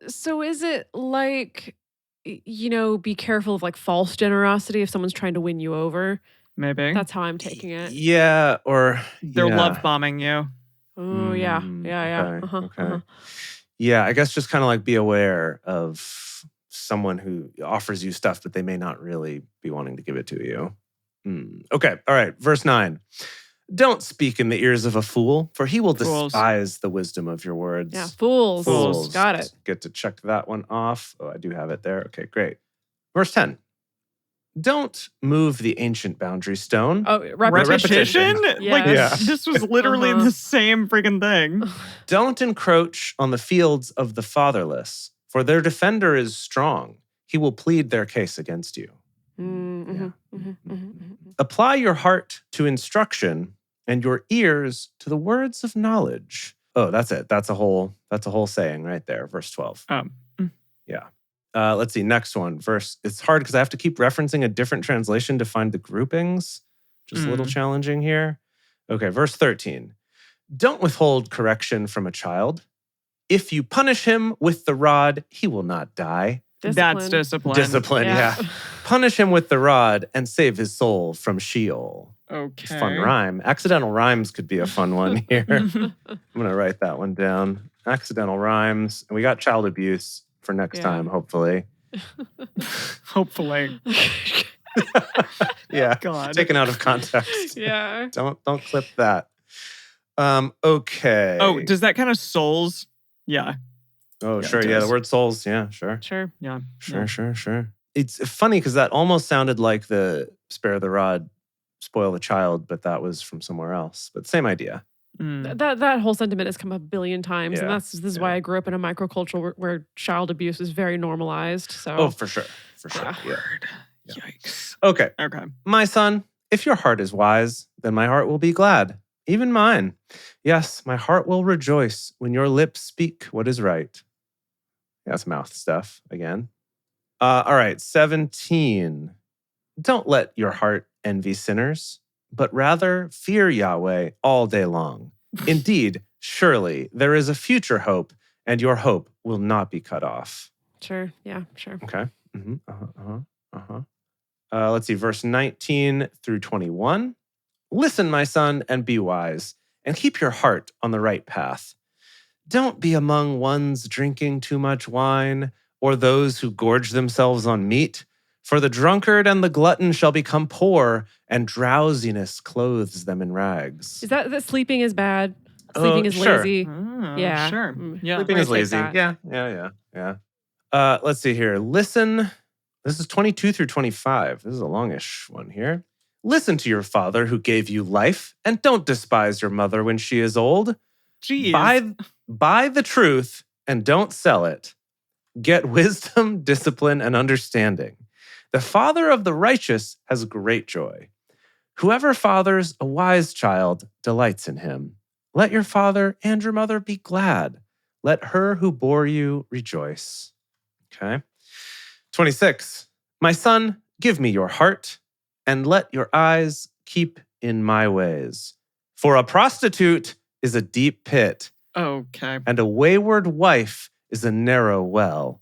is it like, be careful of like false generosity if someone's trying to win you over? Maybe. That's how I'm taking it. Yeah, or they're love bombing you. Oh, yeah. Okay. Yeah, I guess just kind of like be aware of someone who offers you stuff, but they may not really be wanting to give it to you. Okay, all right, verse 9. Don't speak in the ears of a fool, for he will despise the wisdom of your words. Yeah, fools. Got it. Get to check that one off. Oh, I do have it there. Okay, great. Verse 10. Don't move the ancient boundary stone. Oh, repetition? Yes. This was literally the same freaking thing. Don't encroach on the fields of the fatherless, for their defender is strong. He will plead their case against you. Apply your heart to instruction and your ears to the words of knowledge. Oh, that's it. That's a whole saying right there. Verse 12. Yeah. Let's see. Next one. It's hard because I have to keep referencing a different translation to find the groupings. Just a little challenging here. Okay. Verse 13. Don't withhold correction from a child. If you punish him with the rod, he will not die. That's discipline. Discipline, yeah. Punish him with the rod and save his soul from Sheol. Okay. Fun rhyme. Accidental rhymes could be a fun one here. I'm going to write that one down. Accidental rhymes. And we got child abuse for next time, hopefully. Hopefully. Yeah. God. Taken out of context. Yeah. Don't clip that. Okay. Oh, does that kind of souls? Yeah. Oh, Yeah, sure. it Yeah, the does. word souls. Yeah, sure. Sure. Yeah. Sure. It's funny because that almost sounded like the spare the rod, spoil the child, but that was from somewhere else. But same idea. That whole sentiment has come up a billion times, and Yeah, this is why I grew up in a microculture where child abuse is very normalized. So, Oh, for sure. Yeah. Yeah. Yikes. Okay. Okay. My son, if your heart is wise, then my heart will be glad, even mine. Yes, my heart will rejoice when your lips speak what is right. That's mouth stuff again. All right, 17. Don't let your heart envy sinners, but rather fear Yahweh all day long. Indeed, surely there is a future hope, and your hope will not be cut off. sure. Yeah, sure. Okay. Let's see, verse 19 through 21. Listen, my son, and be wise, and keep your heart on the right path. Don't be among ones drinking too much wine, or those who gorge themselves on meat. For the drunkard and the glutton shall become poor, and drowsiness clothes them in rags. Is that sleeping is bad? Sleeping is sure. lazy. Oh, Yeah. Sure. Yeah. Sleeping We're is gonna take lazy. that. Yeah. Let's see here. Listen. This is 22 through 25. This is a longish one here. Listen to your father who gave you life, and don't despise your mother when she is old. Jeez. Buy the truth and don't sell it. Get wisdom, discipline, and understanding. The father of the righteous has great joy. Whoever fathers a wise child delights in him. Let your father and your mother be glad. Let her who bore you rejoice. Okay. 26. My son, give me your heart, and let your eyes keep in my ways. For a prostitute is a deep pit, Okay. and a wayward wife is a narrow well.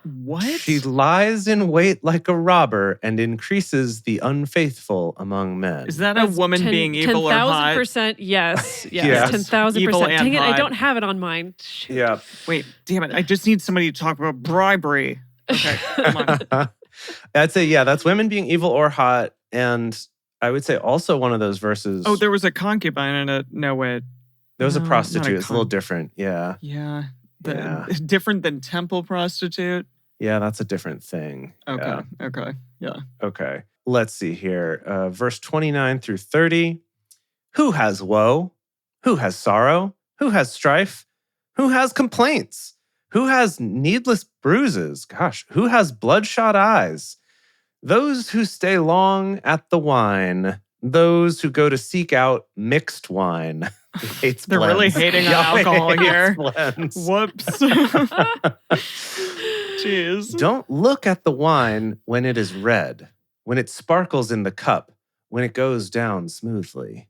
What? She lies in wait like a robber and increases the unfaithful among men. Is that a woman being evil or hot? 10,000% yes. Yes. 10,000%. Evil and Dang it, I hot. don't have it on mine. Shoot. Yeah. Wait, damn it. I just need somebody to talk about bribery. Okay, come on. I'd say, yeah, that's women being evil or hot. And I would say also one of those verses. Oh, there was a concubine in it. No, wait. There was a No, prostitute. not It's a little different. Yeah. Yeah. Yeah. Different than temple prostitute. Yeah, that's a different thing. Okay. Yeah. Okay. Yeah. Okay. Let's see here. Verse 29 through 30. Who has woe? Who has sorrow? Who has strife? Who has complaints? Who has needless bruises? Gosh, who has bloodshot eyes? Those who stay long at the wine. Those who go to seek out mixed wine. Hates They're blends. really hating on Yahweh alcohol hates here. blends. Whoops. Jeez. Don't look at the wine when it is red, when it sparkles in the cup, when it goes down smoothly.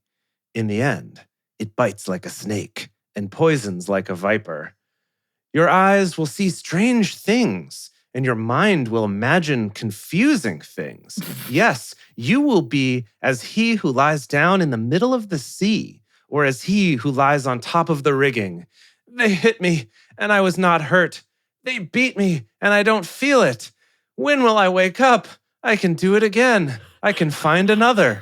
In the end, it bites like a snake and poisons like a viper. Your eyes will see strange things, and your mind will imagine confusing things. Yes, you will be as he who lies down in the middle of the sea, or as he who lies on top of the rigging. They hit me, and I was not hurt. They beat me, and I don't feel it. When will I wake up? I can do it again. I can find another.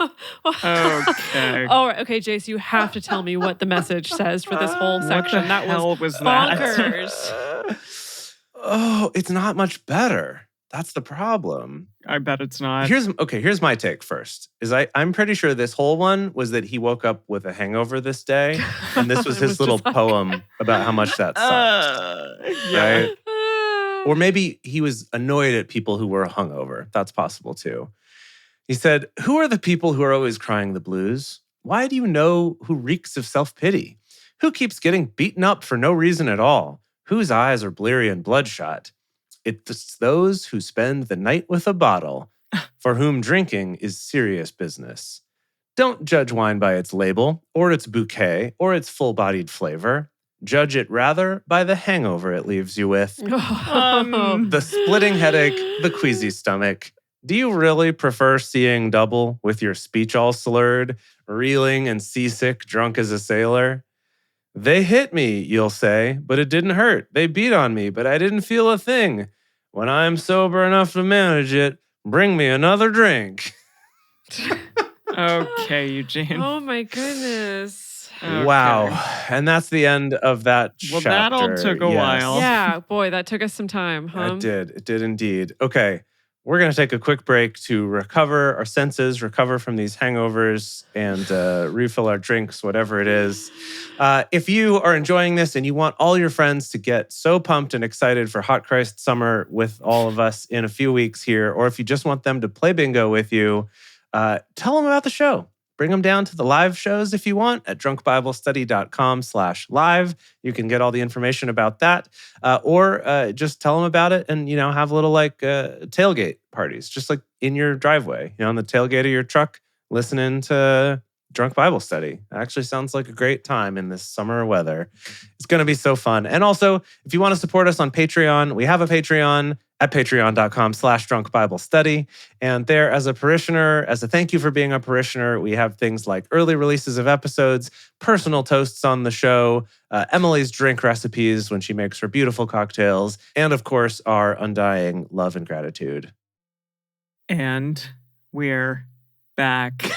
Okay. All right, okay, Jace, you have to tell me what the message says for this whole What section. the That hell was that? bonkers. Oh, it's not much better. That's the problem. I bet it's not. Here's my take first. I'm pretty sure this whole one was that he woke up with a hangover this day, and this was It his was little just like- poem about how much that sucked. Yeah. Right? Or maybe he was annoyed at people who were hungover. That's possible too. He said, "Who are the people who are always crying the blues? Why do you know who reeks of self-pity? Who keeps getting beaten up for no reason at all? Whose eyes are bleary and bloodshot? It's those who spend the night with a bottle, for whom drinking is serious business. Don't judge wine by its label, or its bouquet, or its full-bodied flavor. Judge it rather by the hangover it leaves you with. The splitting headache, the queasy stomach. Do you really prefer seeing double with your speech all slurred, reeling and seasick, drunk as a sailor? They hit me, you'll say, but it didn't hurt. They beat on me, but I didn't feel a thing. When I'm sober enough to manage it, Bring me another drink. Okay, Eugene. Oh my goodness. Okay. Wow. And that's the end of that Well, chapter. that all took a while. Yeah, boy, that took us some time, huh? It did. It did indeed. Okay. We're going to take a quick break to recover our senses, recover from these hangovers, and refill our drinks, whatever it is. If you are enjoying this and you want all your friends to get so pumped and excited for Hot Christ Summer with all of us in a few weeks here, or if you just want them to play bingo with you, tell them about the show. Bring them down to the live shows if you want at drunkbiblestudy.com/live. You can get all the information about that. Or just tell them about it and, have little tailgate parties, just like in your driveway, on the tailgate of your truck, listening to Drunk Bible Study. It actually sounds like a great time in this summer weather. It's going to be so fun. And also, if you want to support us on Patreon, we have a Patreon at patreon.com/drunkbiblestudy. And there, as a parishioner, as a thank you for being a parishioner, we have things like early releases of episodes, personal toasts on the show, Emily's drink recipes when she makes her beautiful cocktails, and of course, our undying love and gratitude. And we're back.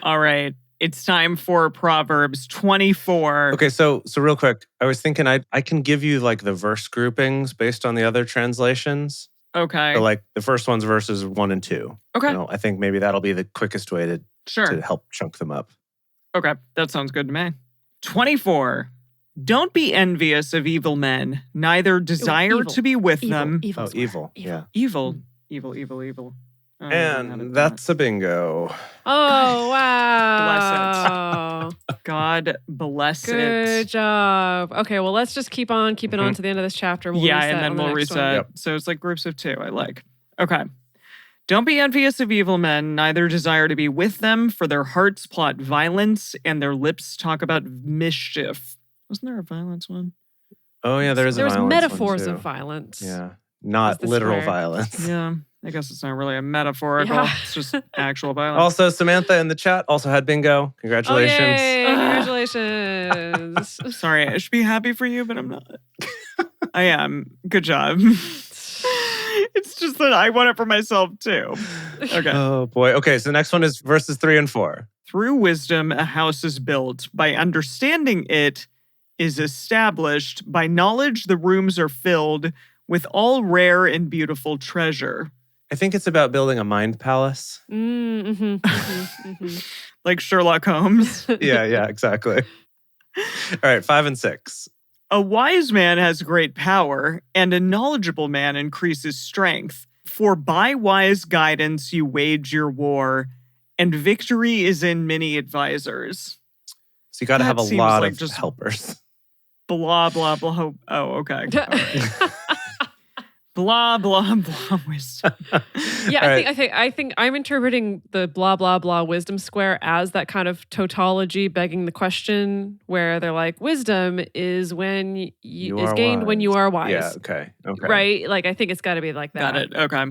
All right. It's time for Proverbs 24. Okay, so real quick, I was thinking I can give you the verse groupings based on the other translations. Okay. So the first one's verses 1 and 2. Okay. I think maybe that'll be the quickest way to help chunk them up. Okay, that sounds good to me. 24. Don't be envious of evil men, neither desire to be with them. Evil. Yeah. Evil. And that's a bingo. Oh, wow. Bless it. God bless it. Good job. Okay, well, let's just keep on keeping on to the end of this chapter. We'll reset and then on the we'll next reset. one. Yep. So it's like groups of 2. I like. Okay. Don't be envious of evil men, neither desire to be with them, for their hearts plot violence and their lips talk about mischief. Wasn't there a violence one? Oh, yeah, there's a violence one, metaphors too. of violence. Yeah. Not literal violence. Yeah. I guess it's not really a metaphorical. Yeah. It's just actual violence. Also, Samantha in the chat also had bingo. Congratulations. Oh, yay. Congratulations. Sorry, I should be happy for you, but I'm not. I am. Good job. It's just that I want it for myself too. Okay. Oh, boy. Okay, so the next one is verses 3 and 4. Through wisdom, a house is built. By understanding it is established. By knowledge, the rooms are filled with all rare and beautiful treasure. I think it's about building a mind palace. Like Sherlock Holmes. Yeah, exactly. All right, 5 and 6. A wise man has great power, and a knowledgeable man increases strength. For by wise guidance you wage your war, and victory is in many advisors. So you got to have a lot of just helpers. Blah, blah, blah. Oh, okay. All right. Blah, blah, blah, wisdom. Yeah, I think I'm interpreting the blah, blah, blah wisdom square as that kind of tautology begging the question where they're like, wisdom is when you is gained wise. When you are wise. Yeah, okay. Right? I think it's got to be like that. Got it. Okay.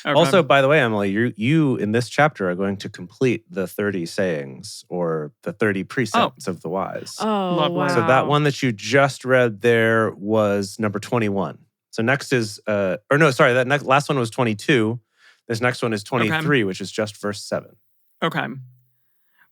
Also, by the way, Emily, you in this chapter are going to complete the 30 sayings or the 30 precepts of the wise. Oh, Lovely. wow. So that one that you just read there was number 21. So next is, that last one was 22. This next one is 23, which is just verse 7. Okay.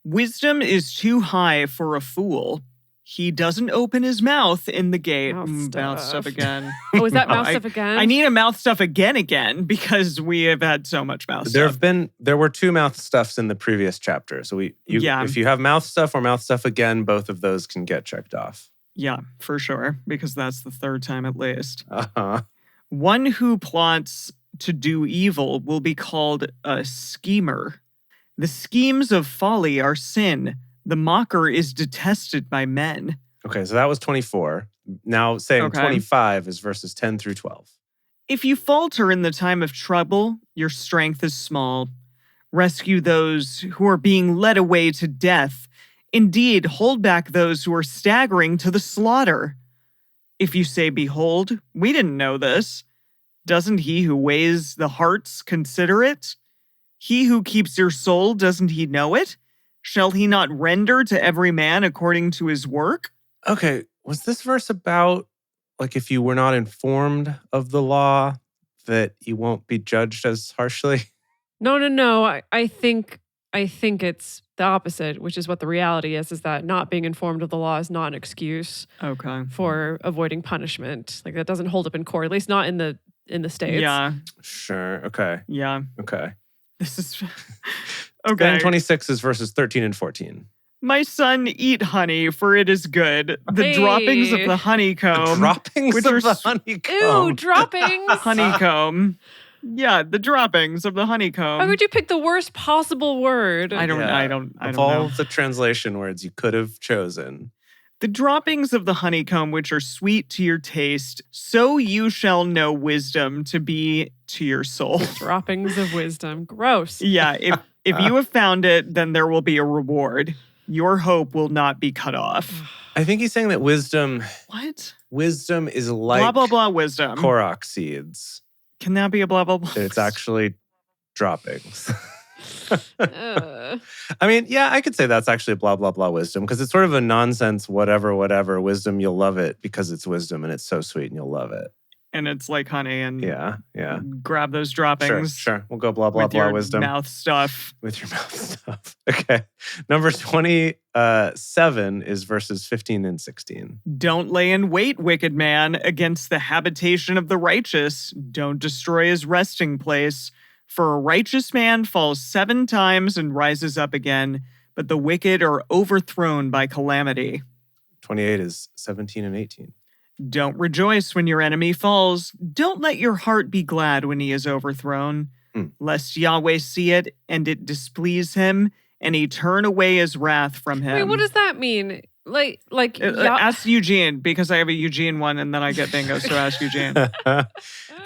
Wisdom is too high for a fool. He doesn't open his mouth in the gate. Mouth stuff again. Oh, is that mouth stuff again? I need a mouth stuff again because we have had so much mouth stuff. There were 2 mouth stuffs in the previous chapter. So if you have mouth stuff or mouth stuff again, both of those can get checked off. Yeah, for sure, because that's the 3rd time at least. Uh-huh. One who plots to do evil will be called a schemer. The schemes of folly are sin. The mocker is detested by men. Okay, so that was 24. Now saying 25 is verses 10 through 12. If you falter in the time of trouble, your strength is small. Rescue those who are being led away to death. Indeed, hold back those who are staggering to the slaughter. If you say, behold, we didn't know this, doesn't he who weighs the hearts consider it? He who keeps your soul, doesn't he know it? Shall he not render to every man according to his work? Okay, was this verse about, if you were not informed of the law, that you won't be judged as harshly? No. I think it's the opposite, which is what the reality is that not being informed of the law is not an excuse for avoiding punishment. Like that doesn't hold up in court, at least not in the States. Yeah. Sure. Okay. Yeah. Okay. This is okay. 26 is verses 13 and 14. My son, eat honey, for it is good. The droppings of the honeycomb. The droppings of the honeycomb. Ew, droppings. Honeycomb. Yeah, the droppings of the honeycomb. Why would you pick the worst possible word? I don't know. Of all the translation words you could have chosen. The droppings of the honeycomb, which are sweet to your taste, so you shall know wisdom to be to your soul. Droppings of wisdom. Gross. Yeah, if you have found it, then there will be a reward. Your hope will not be cut off. I think he's saying that wisdom... What? Wisdom is like... Blah, blah, blah, wisdom. Korok seeds. Can that be a blah, blah, blah? It's actually droppings. I mean, yeah, I could say that's actually a blah, blah, blah wisdom because it's sort of a nonsense whatever wisdom. You'll love it because it's wisdom and it's so sweet and you'll love it. And it's like honey and yeah. Grab those droppings. Sure. We'll go blah, blah, with blah your wisdom. Mouth stuff. With your mouth stuff. Okay. Number 27 is verses 15 and 16. Don't lay in wait, wicked man, against the habitation of the righteous. Don't destroy his resting place. For a righteous man falls 7 times and rises up again, but the wicked are overthrown by calamity. 28 is 17 and 18. Don't rejoice when your enemy falls. Don't let your heart be glad when he is overthrown, lest Yahweh see it and it displease him, and he turn away his wrath from him. Wait, what does that mean? Ask Eugene, because I have a Eugene one, and then I get bingo, so ask Eugene.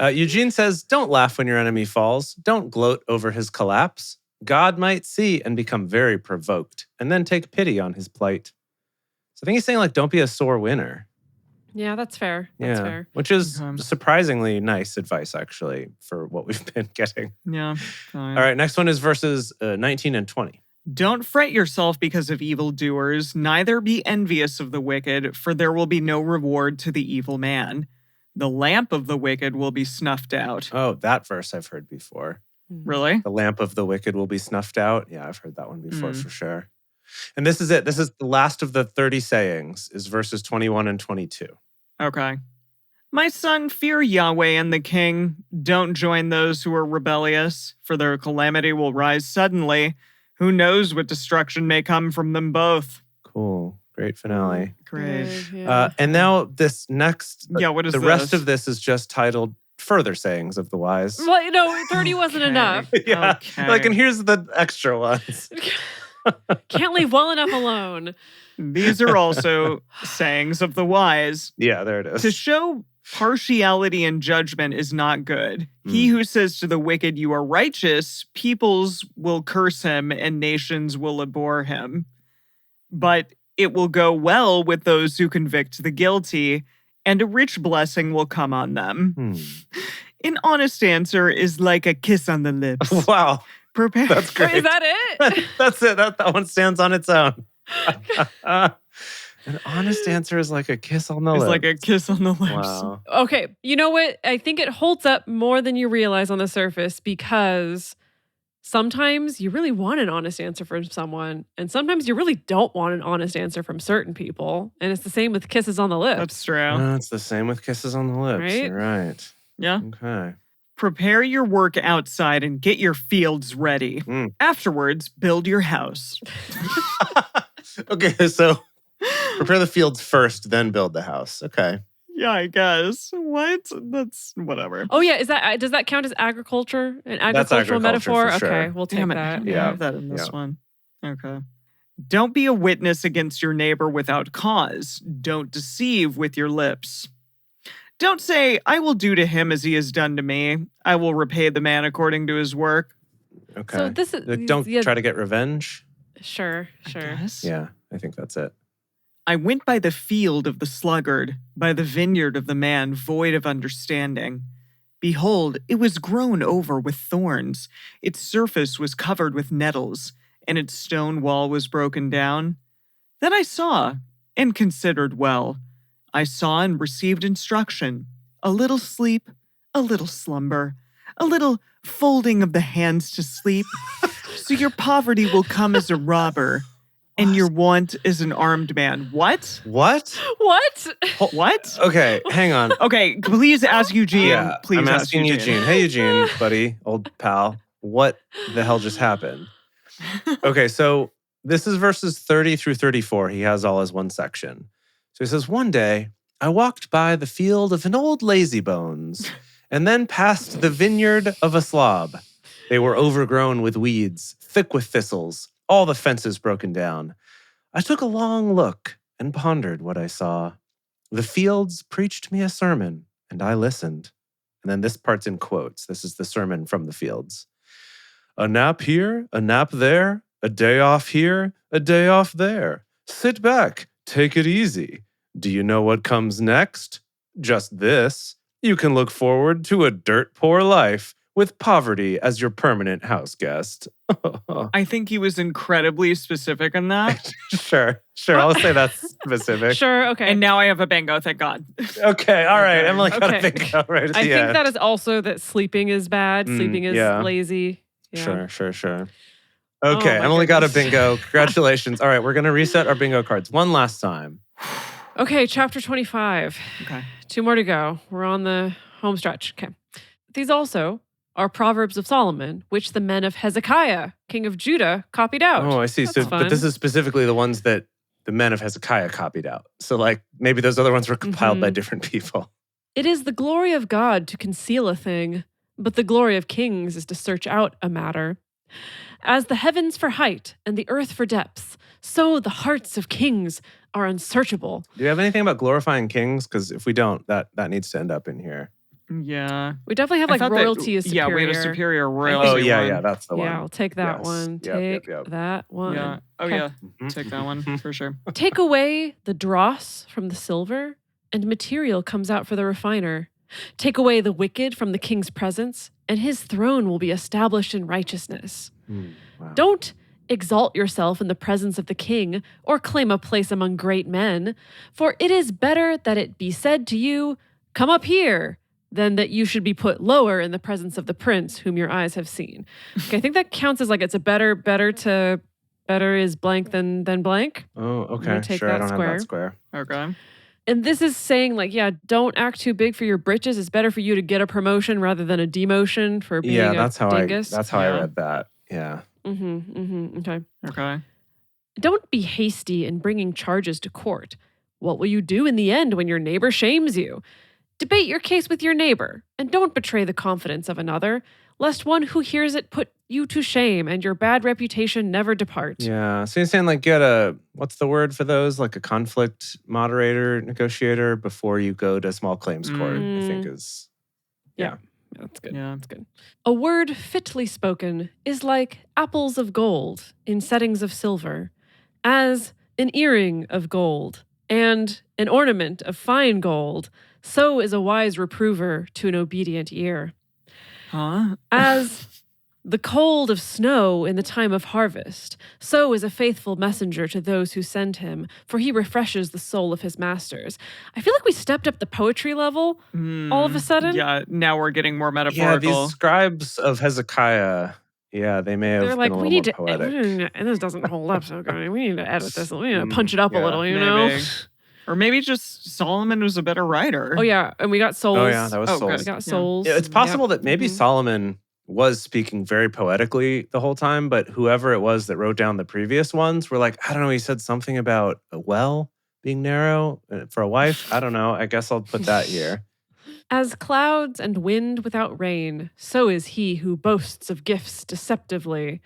Eugene says, don't laugh when your enemy falls. Don't gloat over his collapse. God might see and become very provoked, and then take pity on his plight. So I think he's saying, like, don't be a sore winner. Yeah, that's fair. That's fair. Which is surprisingly nice advice, actually, for what we've been getting. Yeah. All right, next one is verses 19 and 20. Don't fret yourself because of evildoers, neither be envious of the wicked, for there will be no reward to the evil man. The lamp of the wicked will be snuffed out. Oh, that verse I've heard before. Really? The lamp of the wicked will be snuffed out. Yeah, I've heard that one before for sure. And this is it. This is the last of the 30 sayings, is verses 21 and 22. Okay. My son, fear Yahweh and the king. Don't join those who are rebellious, for their calamity will rise suddenly. Who knows what destruction may come from them both? Cool. Great finale. Great. Yeah. And now this next... what is the this? rest of this is just titled Further Sayings of the Wise. Well, no, 30 wasn't enough. Yeah. Okay. Like, and here's the extra ones. Can't leave well enough alone. These are also sayings of the wise. Yeah, there it is. To show partiality in judgment is not good. He who says to the wicked, you are righteous, peoples will curse him and nations will abhor him. But it will go well with those who convict the guilty, and a rich blessing will come on them. An honest answer is like a kiss on the lips. Wow. Prepare. That's great. Is that it? That's it. That one stands on its own. An honest answer is like a kiss on the lips. It's like a kiss on the lips. Wow. Okay, you know what? I think it holds up more than you realize on the surface because sometimes you really want an honest answer from someone, and sometimes you really don't want an honest answer from certain people. And it's the same with kisses on the lips. That's true. No, it's the same with kisses on the lips. Right? You're right. Yeah. Okay. Prepare your work outside and get your fields ready. Afterwards, build your house. Okay, so prepare the fields first, then build the house. Okay. Yeah, I guess. What? That's whatever. Oh yeah, does that count as agriculture? An That's agricultural agriculture metaphor? for sure. Okay, we'll take Damn it. that. I didn't have that in this Yeah. one. Okay. Don't be a witness against your neighbor without cause. Don't deceive with your lips. Don't say, I will do to him as he has done to me. I will repay the man according to his work. Okay. So this is Like, don't try to get revenge. Sure. Yes. Yeah, I think that's it. I went by the field of the sluggard, by the vineyard of the man void of understanding. Behold, it was grown over with thorns. Its surface was covered with nettles, and its stone wall was broken down. Then I saw and considered well. I saw and received instruction. A little sleep, a little slumber, a little folding of the hands to sleep. So your poverty will come as a robber, and your want is an armed man. What? What? What? Okay, hang on. Okay, please ask Eugene. Yeah, please I'm ask asking Eugene. Hey, Eugene, buddy, old pal. What the hell just happened? Okay, so this is verses 30 through 34. He has all as one section. So he says, one day, I walked by the field of an old lazybones and then past the vineyard of a slob. They were overgrown with weeds, thick with thistles, all the fences broken down. I took a long look and pondered what I saw. The fields preached me a sermon, and I listened. And then this part's in quotes. This is the sermon from the fields. A nap here, a nap there, a day off here, a day off there. Sit back, take it easy. Do you know what comes next? Just this. You can look forward to a dirt poor life with poverty as your permanent house guest. I think he was incredibly specific in that. Sure. I'll say that's specific. Sure, okay. And now I have a bingo, thank God. Okay, all right. Okay. Emily got a bingo right at the end. I think that is also that sleeping is bad. Sleeping is lazy. Yeah. Sure. Okay, Emily got a bingo. Congratulations. All right, we're going to reset our bingo cards one last time. Okay, chapter 25. Okay. 2 more to go. We're on the home stretch. Okay. These also are Proverbs of Solomon, which the men of Hezekiah, king of Judah, copied out. Oh, I see. That's fun. But this is specifically the ones that the men of Hezekiah copied out. So like maybe those other ones were compiled by different people. It is the glory of God to conceal a thing, but the glory of kings is to search out a matter. As the heavens for height and the earth for depths, so the hearts of kings are unsearchable. Do you have anything about glorifying kings? Because if we don't, that needs to end up in here. Yeah. We definitely have like royalty is superior. Yeah, we had a superior royalty. Oh, yeah, that's the one. Yeah, I'll take that one. Take that one. Yeah. Oh, yeah. Take that one for sure. Take away the dross from the silver, and material comes out for the refiner. Take away the wicked from the king's presence, and his throne will be established in righteousness. Wow. Don't exalt yourself in the presence of the king, or claim a place among great men, for it is better that it be said to you, "Come up here," than that you should be put lower in the presence of the prince whom your eyes have seen. Okay, I think that counts as like it's a better is blank than blank. Oh, okay. Take sure, that I don't square. have that square. Okay. And this is saying like, yeah, don't act too big for your britches. It's better for you to get a promotion rather than a demotion for being a dingus. That's how I read that. Yeah. Okay. Don't be hasty in bringing charges to court. What will you do in the end when your neighbor shames you? Debate your case with your neighbor, and don't betray the confidence of another, lest one who hears it put you to shame and your bad reputation never depart. Yeah. So you're saying like get what's the word for those? Like a conflict moderator, negotiator before you go to small claims court, I think is. Yeah. That's good. Yeah. That's good. A word fitly spoken is like apples of gold in settings of silver, as an earring of gold and an ornament of fine gold. So is a wise reprover to an obedient ear. Huh? As the cold of snow in the time of harvest, so is a faithful messenger to those who send him, for he refreshes the soul of his masters. I feel like we stepped up the poetry level all of a sudden. Yeah, now we're getting more metaphorical. Yeah, these scribes of Hezekiah, they may have been a little more poetic. And this doesn't hold up so good. We need to edit this. We need to punch it up a little, you know? Or maybe just Solomon was a better writer. Oh, yeah. And we got souls. Oh, yeah. That was souls. We got souls. Yeah, it's possible that maybe Solomon was speaking very poetically the whole time, but whoever it was that wrote down the previous ones were like, I don't know, he said something about a well being narrow for a wife. I don't know. I guess I'll put that here. As clouds and wind without rain, so is he who boasts of gifts deceptively.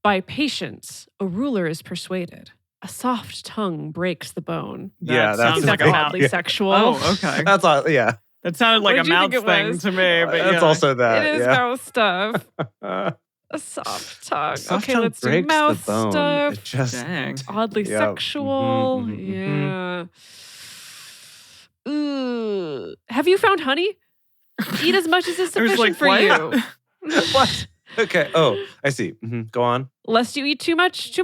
By patience, a ruler is persuaded. A soft tongue breaks the bone. That sounds like oddly sexual. Oh, okay. That's all. Yeah. That sounded like a mouth thing to me, but that's also that. It is mouth stuff. A soft tongue. Okay, let's do mouth stuff. It just Dang. Oddly sexual. Yeah. Ooh. Have you found honey? Eat as much as is sufficient for you. What? Okay. Oh, I see. Go on. Lest you eat too much,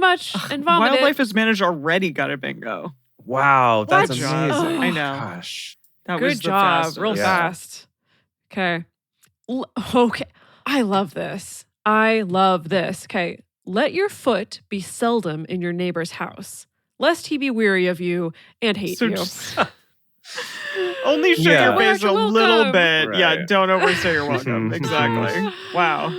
and vomit. Wildlife as managed already got a bingo. Wow, that's amazing. I know. Gosh. That Good was job. the Real fast. Okay. Okay. I love this. Okay. Let your foot be seldom in your neighbor's house, lest he be weary of you and hate you. Only show your face a little bit. Right. Yeah, don't overstay your welcome. Exactly. Wow.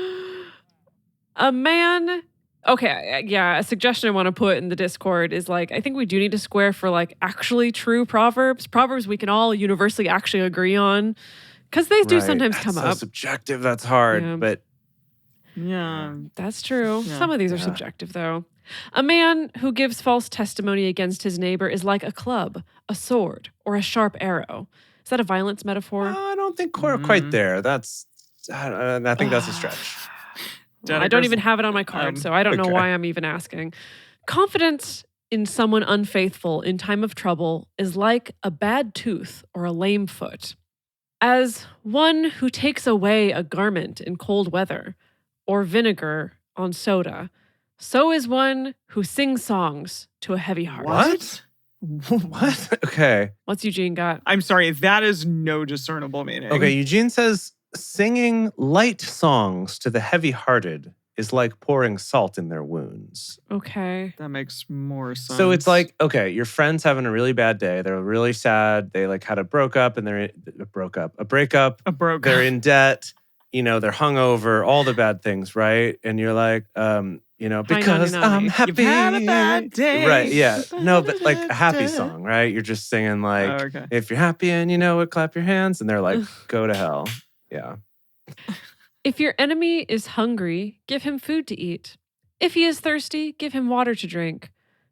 A man... Okay, yeah, a suggestion I want to put in the Discord is like, I think we do need to square for like actually true Proverbs. Proverbs we can all universally actually agree on. Because they do sometimes come so up. Subjective, that's hard, but... Yeah. That's true. Yeah. Some of these are subjective, though. A man who gives false testimony against his neighbor is like a club, a sword, or a sharp arrow. Is that a violence metaphor? I don't think we're quite there. I think that's a stretch. Well, I don't even have it on my card, so I don't know why I'm even asking. Confidence in someone unfaithful in time of trouble is like a bad tooth or a lame foot. As one who takes away a garment in cold weather, or vinegar on soda, so is one who sings songs to a heavy heart. What? What? Okay. What's Eugene got? I'm sorry, that is no discernible meaning. Okay, Eugene says, singing light songs to the heavy-hearted is like pouring salt in their wounds. Okay. That makes more sense. So it's like, okay, your friend's having a really bad day. They're really sad. They like had a breakup. They're in debt. You know, they're hungover, all the bad things, right? And you're like, because I'm happy. You've had a bad day. Right, yeah. No, but like a happy song, right? You're just singing like, if you're happy and you know it, clap your hands. And they're like, go to hell. Yeah. If your enemy is hungry, give him food to eat. If he is thirsty, give him water to drink.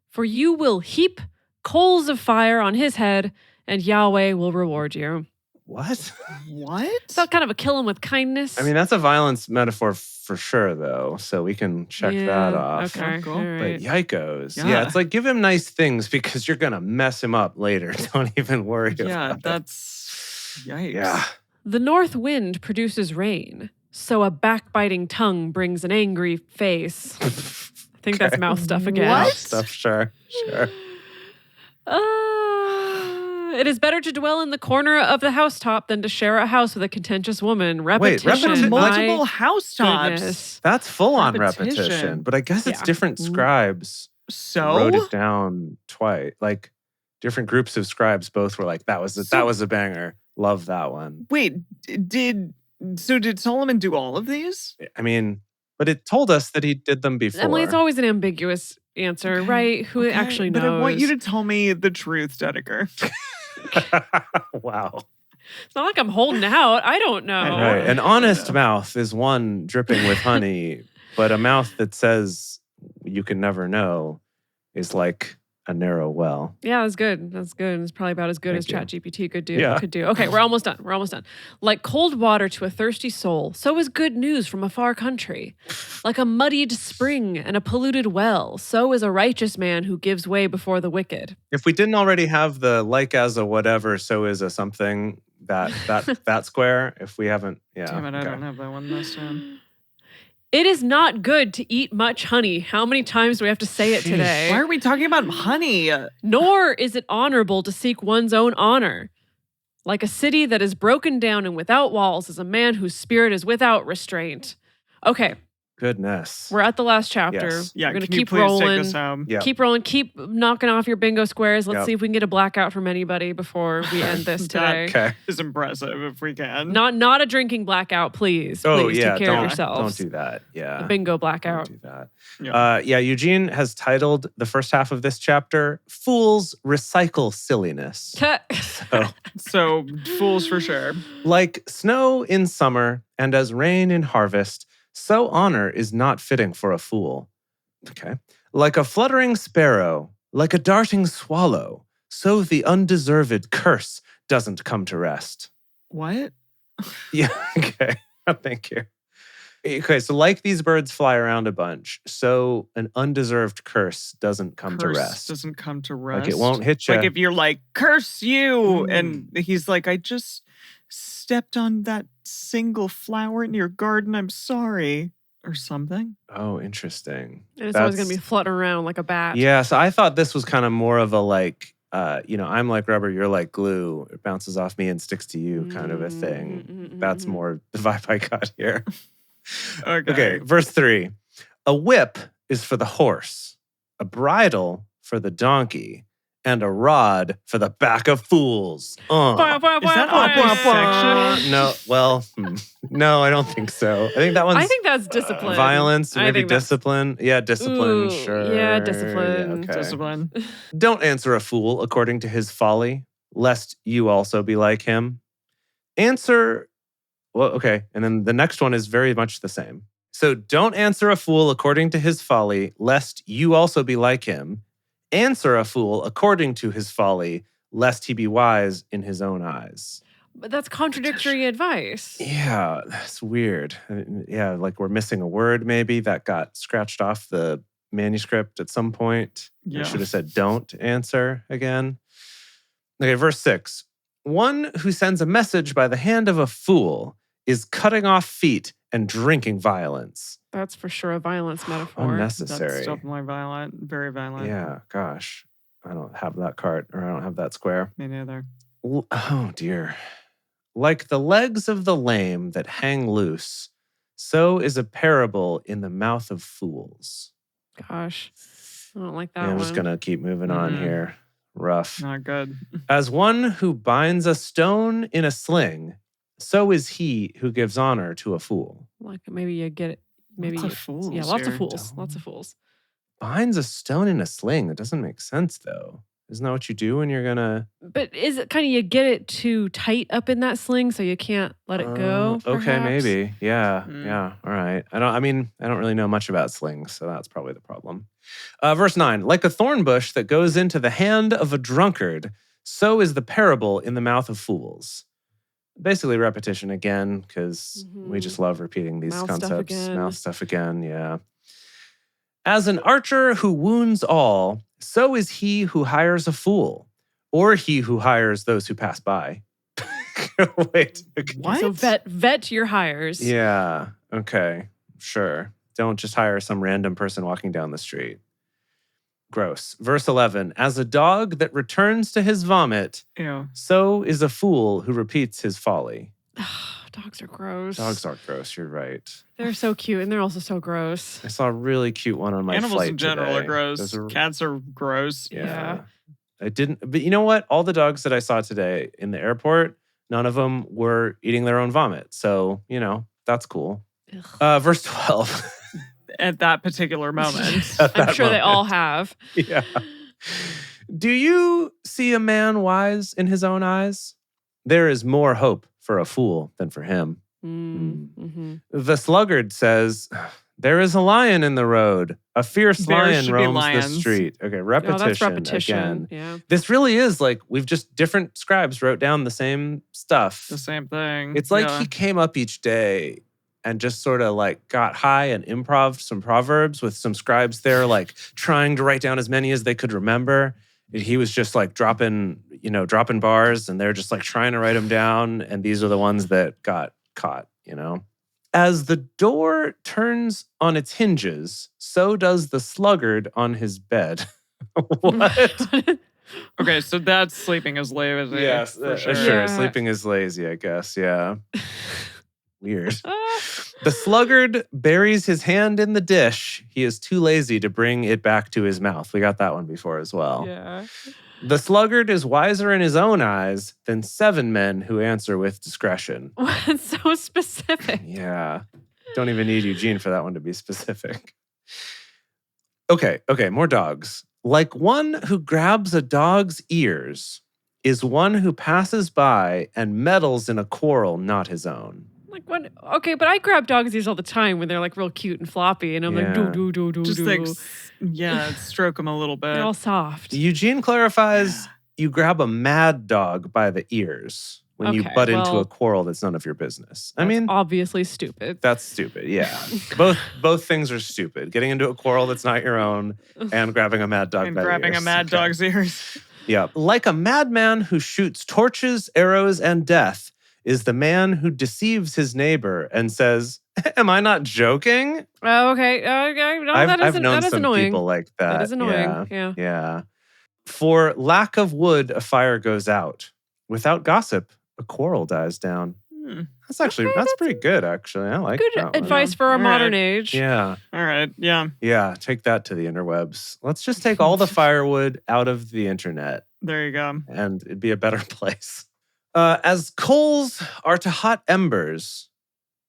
For you will heap coals of fire on his head, and Yahweh will reward you. What? What? Is that kind of a kill him with kindness? I mean, that's a violence metaphor for sure, though. So we can check that off. Okay, cool. But yikos. Yeah, it's like give him nice things because you're going to mess him up later. Don't even worry about it. Yeah, that's... Yikes. Yeah. The north wind produces rain, so a backbiting tongue brings an angry face. I think that's mouth stuff again. What? Mouth stuff, sure. It is better to dwell in the corner of the housetop than to share a house with a contentious woman. Repetition. Multiple housetops. Goodness. That's full-on repetition. But I guess it's different scribes wrote it down twice. Like different groups of scribes both were like, that was a banger. Love that one. Wait, did Solomon do all of these? I mean, but it told us that he did them before. Emily, it's always an ambiguous answer, right? Who actually knows? But I want you to tell me the truth, Dedeker. Wow. It's not like I'm holding out. I don't know. Right. An honest mouth is one dripping with honey, but a mouth that says you can never know is like a narrow well. Yeah, that's good. That's good. It's probably about as good as ChatGPT could do. Yeah. Okay, we're almost done. Like cold water to a thirsty soul, so is good news from a far country. Like a muddied spring and a polluted well, so is a righteous man who gives way before the wicked. If we didn't already have the like as a whatever, so is a something, that square, if we haven't, Damn it, I don't have that one this time. It is not good to eat much honey. How many times do we have to say it today? Why are we talking about honey? Nor is it honorable to seek one's own honor. Like a city that is broken down and without walls is a man whose spirit is without restraint. Okay. Goodness. We're at the last chapter. Yes. Yeah, we're going to can you keep please rolling. Take us home? Yep. Keep rolling. Keep knocking off your bingo squares. Let's Yep. see if we can get a blackout from anybody before we end this today. Okay. Is impressive if we can. Not a drinking blackout, please. Please take care of yourselves. Don't do that. Yeah. A bingo blackout. Don't do that. Yeah. Eugene has titled the first half of this chapter, Fools Recycle Silliness. So fools for sure. Like snow in summer and as rain in harvest, so honor is not fitting for a fool. Okay. Like a fluttering sparrow, like a darting swallow, so the undeserved curse doesn't come to rest. What? Yeah, okay. Thank you. Okay, so like these birds fly around a bunch, so an undeserved curse doesn't come to rest. Doesn't come to rest. Like it won't hit you. Like if you're like, curse you, and he's like, I just stepped on that single flower in your garden. I'm sorry. Or something. Oh, interesting. And it's always going to be fluttering around like a bat. Yeah, so I thought this was kind of more of a like, I'm like rubber, you're like glue. It bounces off me and sticks to you kind of a thing. That's more the vibe I got here. Okay, verse 3. A whip is for the horse, a bridle for the donkey, and a rod for the back of fools. Is that opposite section? No, well, no, I don't think so. I think that one's... I think that's discipline. Violence, maybe discipline. Yeah, discipline, sure. Yeah, discipline. Yeah, okay. Discipline. Don't answer a fool according to his folly, lest you also be like him. Answer... Well, okay, and then the next one is very much the same. So don't answer a fool according to his folly, lest you also be like him. Answer a fool according to his folly, lest he be wise in his own eyes. But that's contradictory advice. Yeah, that's weird. Yeah, like we're missing a word maybe that got scratched off the manuscript at some point. Yeah. I should have said don't answer again. Okay, verse 6. One who sends a message by the hand of a fool is cutting off feet and drinking violence. That's for sure a violence metaphor. Unnecessary. That's definitely violent. Very violent. Yeah, gosh. I don't have that cart, or I don't have that square. Me neither. Oh, dear. Like the legs of the lame that hang loose, so is a parable in the mouth of fools. Gosh, I don't like that I'm one. just going to keep moving on here. Rough. Not good. As one who binds a stone in a sling, so is he who gives honor to a fool. Like maybe you get it. Maybe Lots of fools. Yeah, lots here. of fools. Lots of fools. Binds a stone in a sling. That doesn't make sense, though. Isn't that what you do when you're going to... But is it kind of you get it too tight up in that sling so you can't let it go? Okay, perhaps? maybe. Yeah, yeah. All right. I don't really know much about slings, so that's probably the problem. Verse 9. Like a thorn bush that goes into the hand of a drunkard, so is the parable in the mouth of fools. Basically repetition again, because we just love repeating these concepts. Mouth stuff again, yeah. As an archer who wounds all, so is he who hires a fool, or he who hires those who pass by. Wait. Okay. What? So vet your hires. Yeah. Okay. Sure. Don't just hire some random person walking down the street. Gross. Verse 11. As a dog that returns to his vomit, so is a fool who repeats his folly. Dogs are gross. Dogs are gross. You're right. They're so cute, and they're also so gross. I saw a really cute one on my Animals flight in general today. are gross. Cats are gross. Yeah. I didn't, but you know what? All the dogs that I saw today in the airport, none of them were eating their own vomit. So, that's cool. Verse 12. At that particular moment. I'm sure they all have. Yeah. Do you see a man wise in his own eyes? There is more hope for a fool than for him. Mm-hmm. The sluggard says, there is a lion in the road. A fierce lion roams the street. Okay, repetition. That's repetition. Again. Yeah. This really is like, we've just, different scribes wrote down the same stuff. The same thing. It's like he came up each day and just sort of like got high and improv some Proverbs with some scribes there, like trying to write down as many as they could remember. He was just like dropping bars, and they're just like trying to write them down. And these are the ones that got caught, As the door turns on its hinges, so does the sluggard on his bed. What? Okay, so that's sleeping is lazy. Yes, for sure. sure. Sleeping is lazy, I guess. Yeah. Weird. The sluggard buries his hand in the dish. He is too lazy to bring it back to his mouth. We got that one before as well. Yeah. The sluggard is wiser in his own eyes than 7 men who answer with discretion. That's so specific. Yeah. Don't even need Eugene for that one to be specific. Okay, more dogs. Like one who grabs a dog's ears is one who passes by and meddles in a quarrel not his own. Like when, okay, but I grab dog's ears all the time when they're like real cute and floppy, and I'm like, do. Just like, stroke them a little bit. They're all soft. Eugene clarifies you grab a mad dog by the ears when you butt into a quarrel that's none of your business. I mean, obviously stupid. That's stupid, yeah. Both things are stupid. Getting into a quarrel that's not your own and grabbing a mad dog by the ears. And grabbing a mad dog's ears. Yeah. Like a madman who shoots torches, arrows, and death is the man who deceives his neighbor and says, am I not joking? Oh, okay. Okay. No, I've known that is some annoying. people like that. That is annoying. Yeah. For lack of wood, a fire goes out. Without gossip, a quarrel dies down. That's actually, that's pretty good, actually. I like good that one. advice for a modern age. Yeah. All right. Yeah. Yeah. Take that to the interwebs. Let's just take all the firewood out of the internet. There you go. And it'd be a better place. As coals are to hot embers.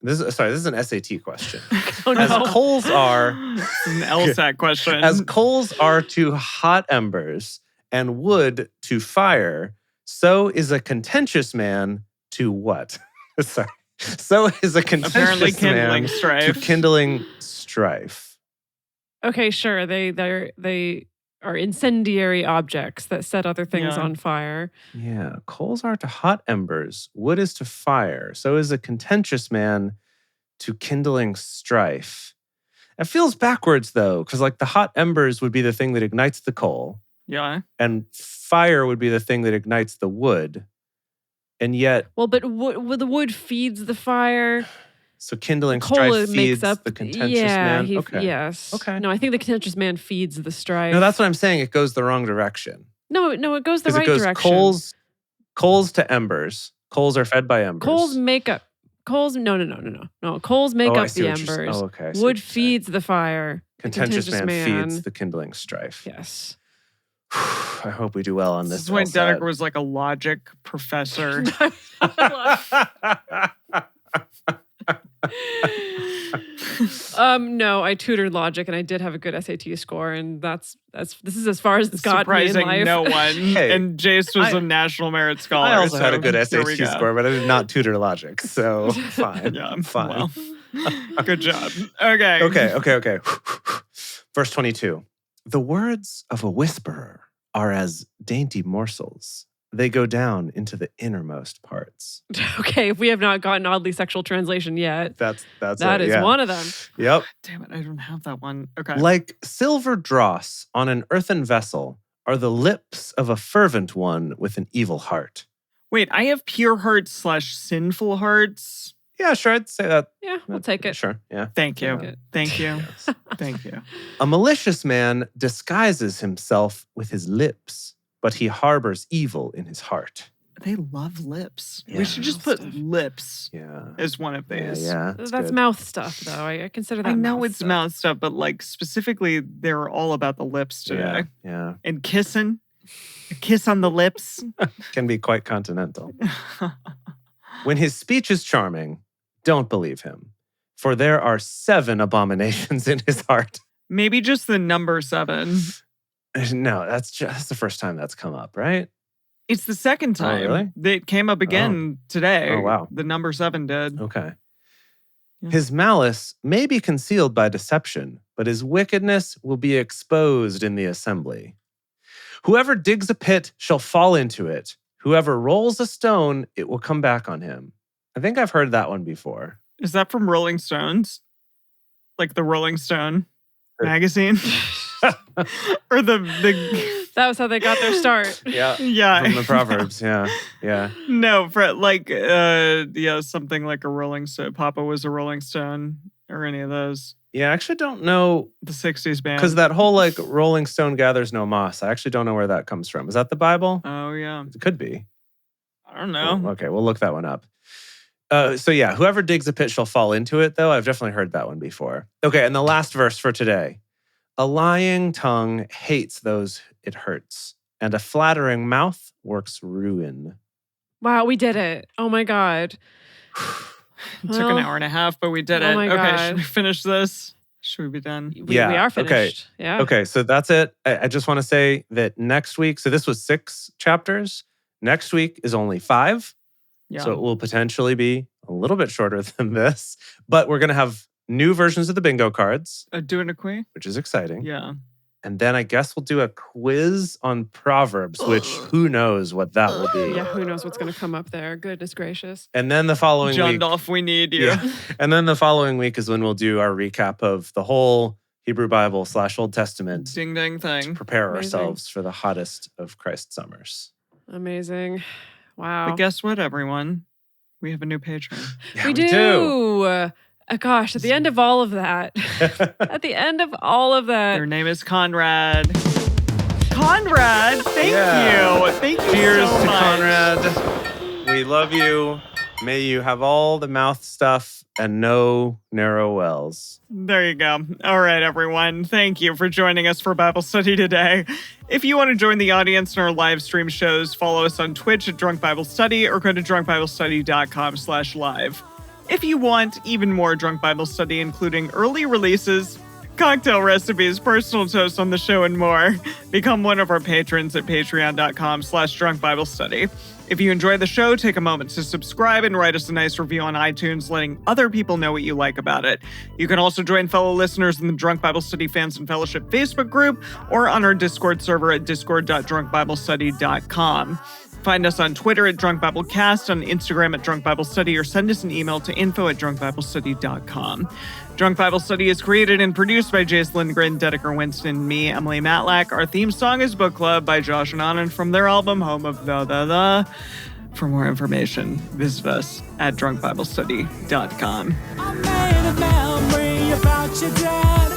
This is an SAT question. Oh, no. As coals are. It's an LSAT question. As coals are to hot embers and wood to fire, so is a contentious man to what? Sorry. So is a Apparently contentious kindling man strife. to kindling strife. Okay, sure. They are incendiary objects that set other things on fire. Yeah. Coals are to hot embers. Wood is to fire. So is a contentious man to kindling strife. It feels backwards, though, because like the hot embers would be the thing that ignites the coal. Yeah. And fire would be the thing that ignites the wood. And yet... Well, but the wood feeds the fire. So kindling coal strife makes feeds up, the contentious man? Okay. Yes. Okay. No, I think the contentious man feeds the strife. No, that's what I'm saying. It goes the wrong direction. No, it goes the right direction. direction. Coals to embers. Coals are fed by embers. Coals make up... Coals... No. Coals make up the embers. Okay. Wood feeds the fire. Contentious man feeds the kindling strife. Yes. I hope we do well on this. This is when Derek was like a logic professor. No, I tutored logic and I did have a good SAT score, and this is as far as it's gotten me in Surprising life. no one. Hey, and Jace was a national merit scholar. I also had a so good there we SAT go. score, but I did not tutor logic, so fine. Yeah, fine. well, good job. Okay. Okay. Verse 22. The words of a whisperer are as dainty morsels. They go down into the innermost parts. Okay, if we have not gotten oddly sexual translation yet, that is one of them. Yep. Damn it, I don't have that one. Okay. Like silver dross on an earthen vessel are the lips of a fervent one with an evil heart. Wait, I have pure hearts / sinful hearts. Yeah, sure, I'd say that. Yeah, we'll take it. Sure, yeah. Thank you. Take it. Thank you. Yes. Thank you. A malicious man disguises himself with his lips, but he harbors evil in his heart. They love lips. Yeah. We should just put lips Yeah. as one of these. Yeah. That's good. mouth stuff, though. I consider that I know mouth it's stuff. mouth stuff, but like specifically, they're all about the lips today. Yeah. And kissing. A kiss on the lips. Can be quite continental. When his speech is charming, don't believe him, for there are 7 abominations in his heart. Maybe just the number 7. No, that's the first time that's come up, right? It's the second time. really? It came up again today. Oh, wow. The number 7 did. Okay. Yeah. His malice may be concealed by deception, but his wickedness will be exposed in the assembly. Whoever digs a pit shall fall into it. Whoever rolls a stone, it will come back on him. I think I've heard that one before. Is that from Rolling Stones? Like the Rolling Stone magazine? Or the That was how they got their start. Yeah. yeah. From the Proverbs, yeah. No, for like something like a Rolling Stone. Papa was a Rolling Stone or any of those. Yeah, I actually don't know, The 60s band. because that whole like Rolling Stone gathers no moss, I actually don't know where that comes from. Is that the Bible? Oh yeah. It could be. I don't know. Oh, okay, we'll look that one up. So yeah, whoever digs a pit shall fall into it, though. I've definitely heard that one before. Okay, and the last verse for today. A lying tongue hates those it hurts, and a flattering mouth works ruin. Wow, we did it. Oh my God. It took an hour and a half, but we did it. my Okay, God. should we finish this? Should we be done? We are finished. Okay. Yeah. Okay, so that's it. I just want to say that next week, so this was 6 chapters. Next week is only 5. Yeah. So it will potentially be a little bit shorter than this, but we're going to have new versions of the bingo cards, Doing a quiz? which is exciting. Yeah. And then I guess we'll do a quiz on Proverbs, which who knows what that will be. Yeah, who knows what's going to come up there. Goodness gracious. And then the following John week, Dolph, we need you. yeah. And then the following week is when we'll do our recap of the whole Hebrew Bible / Old Testament Ding dang to thing. prepare Amazing. ourselves for the hottest of Christ's summers. Amazing. Wow. But guess what, everyone? We have a new patron. Yeah, we do. Gosh, at the end of all of that, at the end of all of that, Their name is Conrad. Conrad. Thank you. Thank you Cheers so to much. Conrad. We love you. May you have all the mouth stuff and no narrow wells. There you go. All right, everyone. Thank you for joining us for Bible study today. If you want to join the audience in our live stream shows, follow us on Twitch at Drunk Bible Study or go to drunkbiblestudy.com/live. If you want even more Drunk Bible Study, including early releases, cocktail recipes, personal toasts on the show, and more, become one of our patrons at patreon.com/drunkbiblestudy. If you enjoy the show, take a moment to subscribe and write us a nice review on iTunes, letting other people know what you like about it. You can also join fellow listeners in the Drunk Bible Study Fans and Fellowship Facebook group or on our Discord server at discord.drunkbiblestudy.com. Find us on Twitter at Drunk Bible Cast, on Instagram at Drunk Bible Study, or send us an email to info@drunkbiblestudy.com. Drunk Bible Study is created and produced by Jace Lindgren, Dedeker Winston, and me, Emily Matlack. Our theme song is Book Club by Josh and Anand from their album Home of the. For more information, visit us at drunkbiblestudy.com. I made a memory about your dad.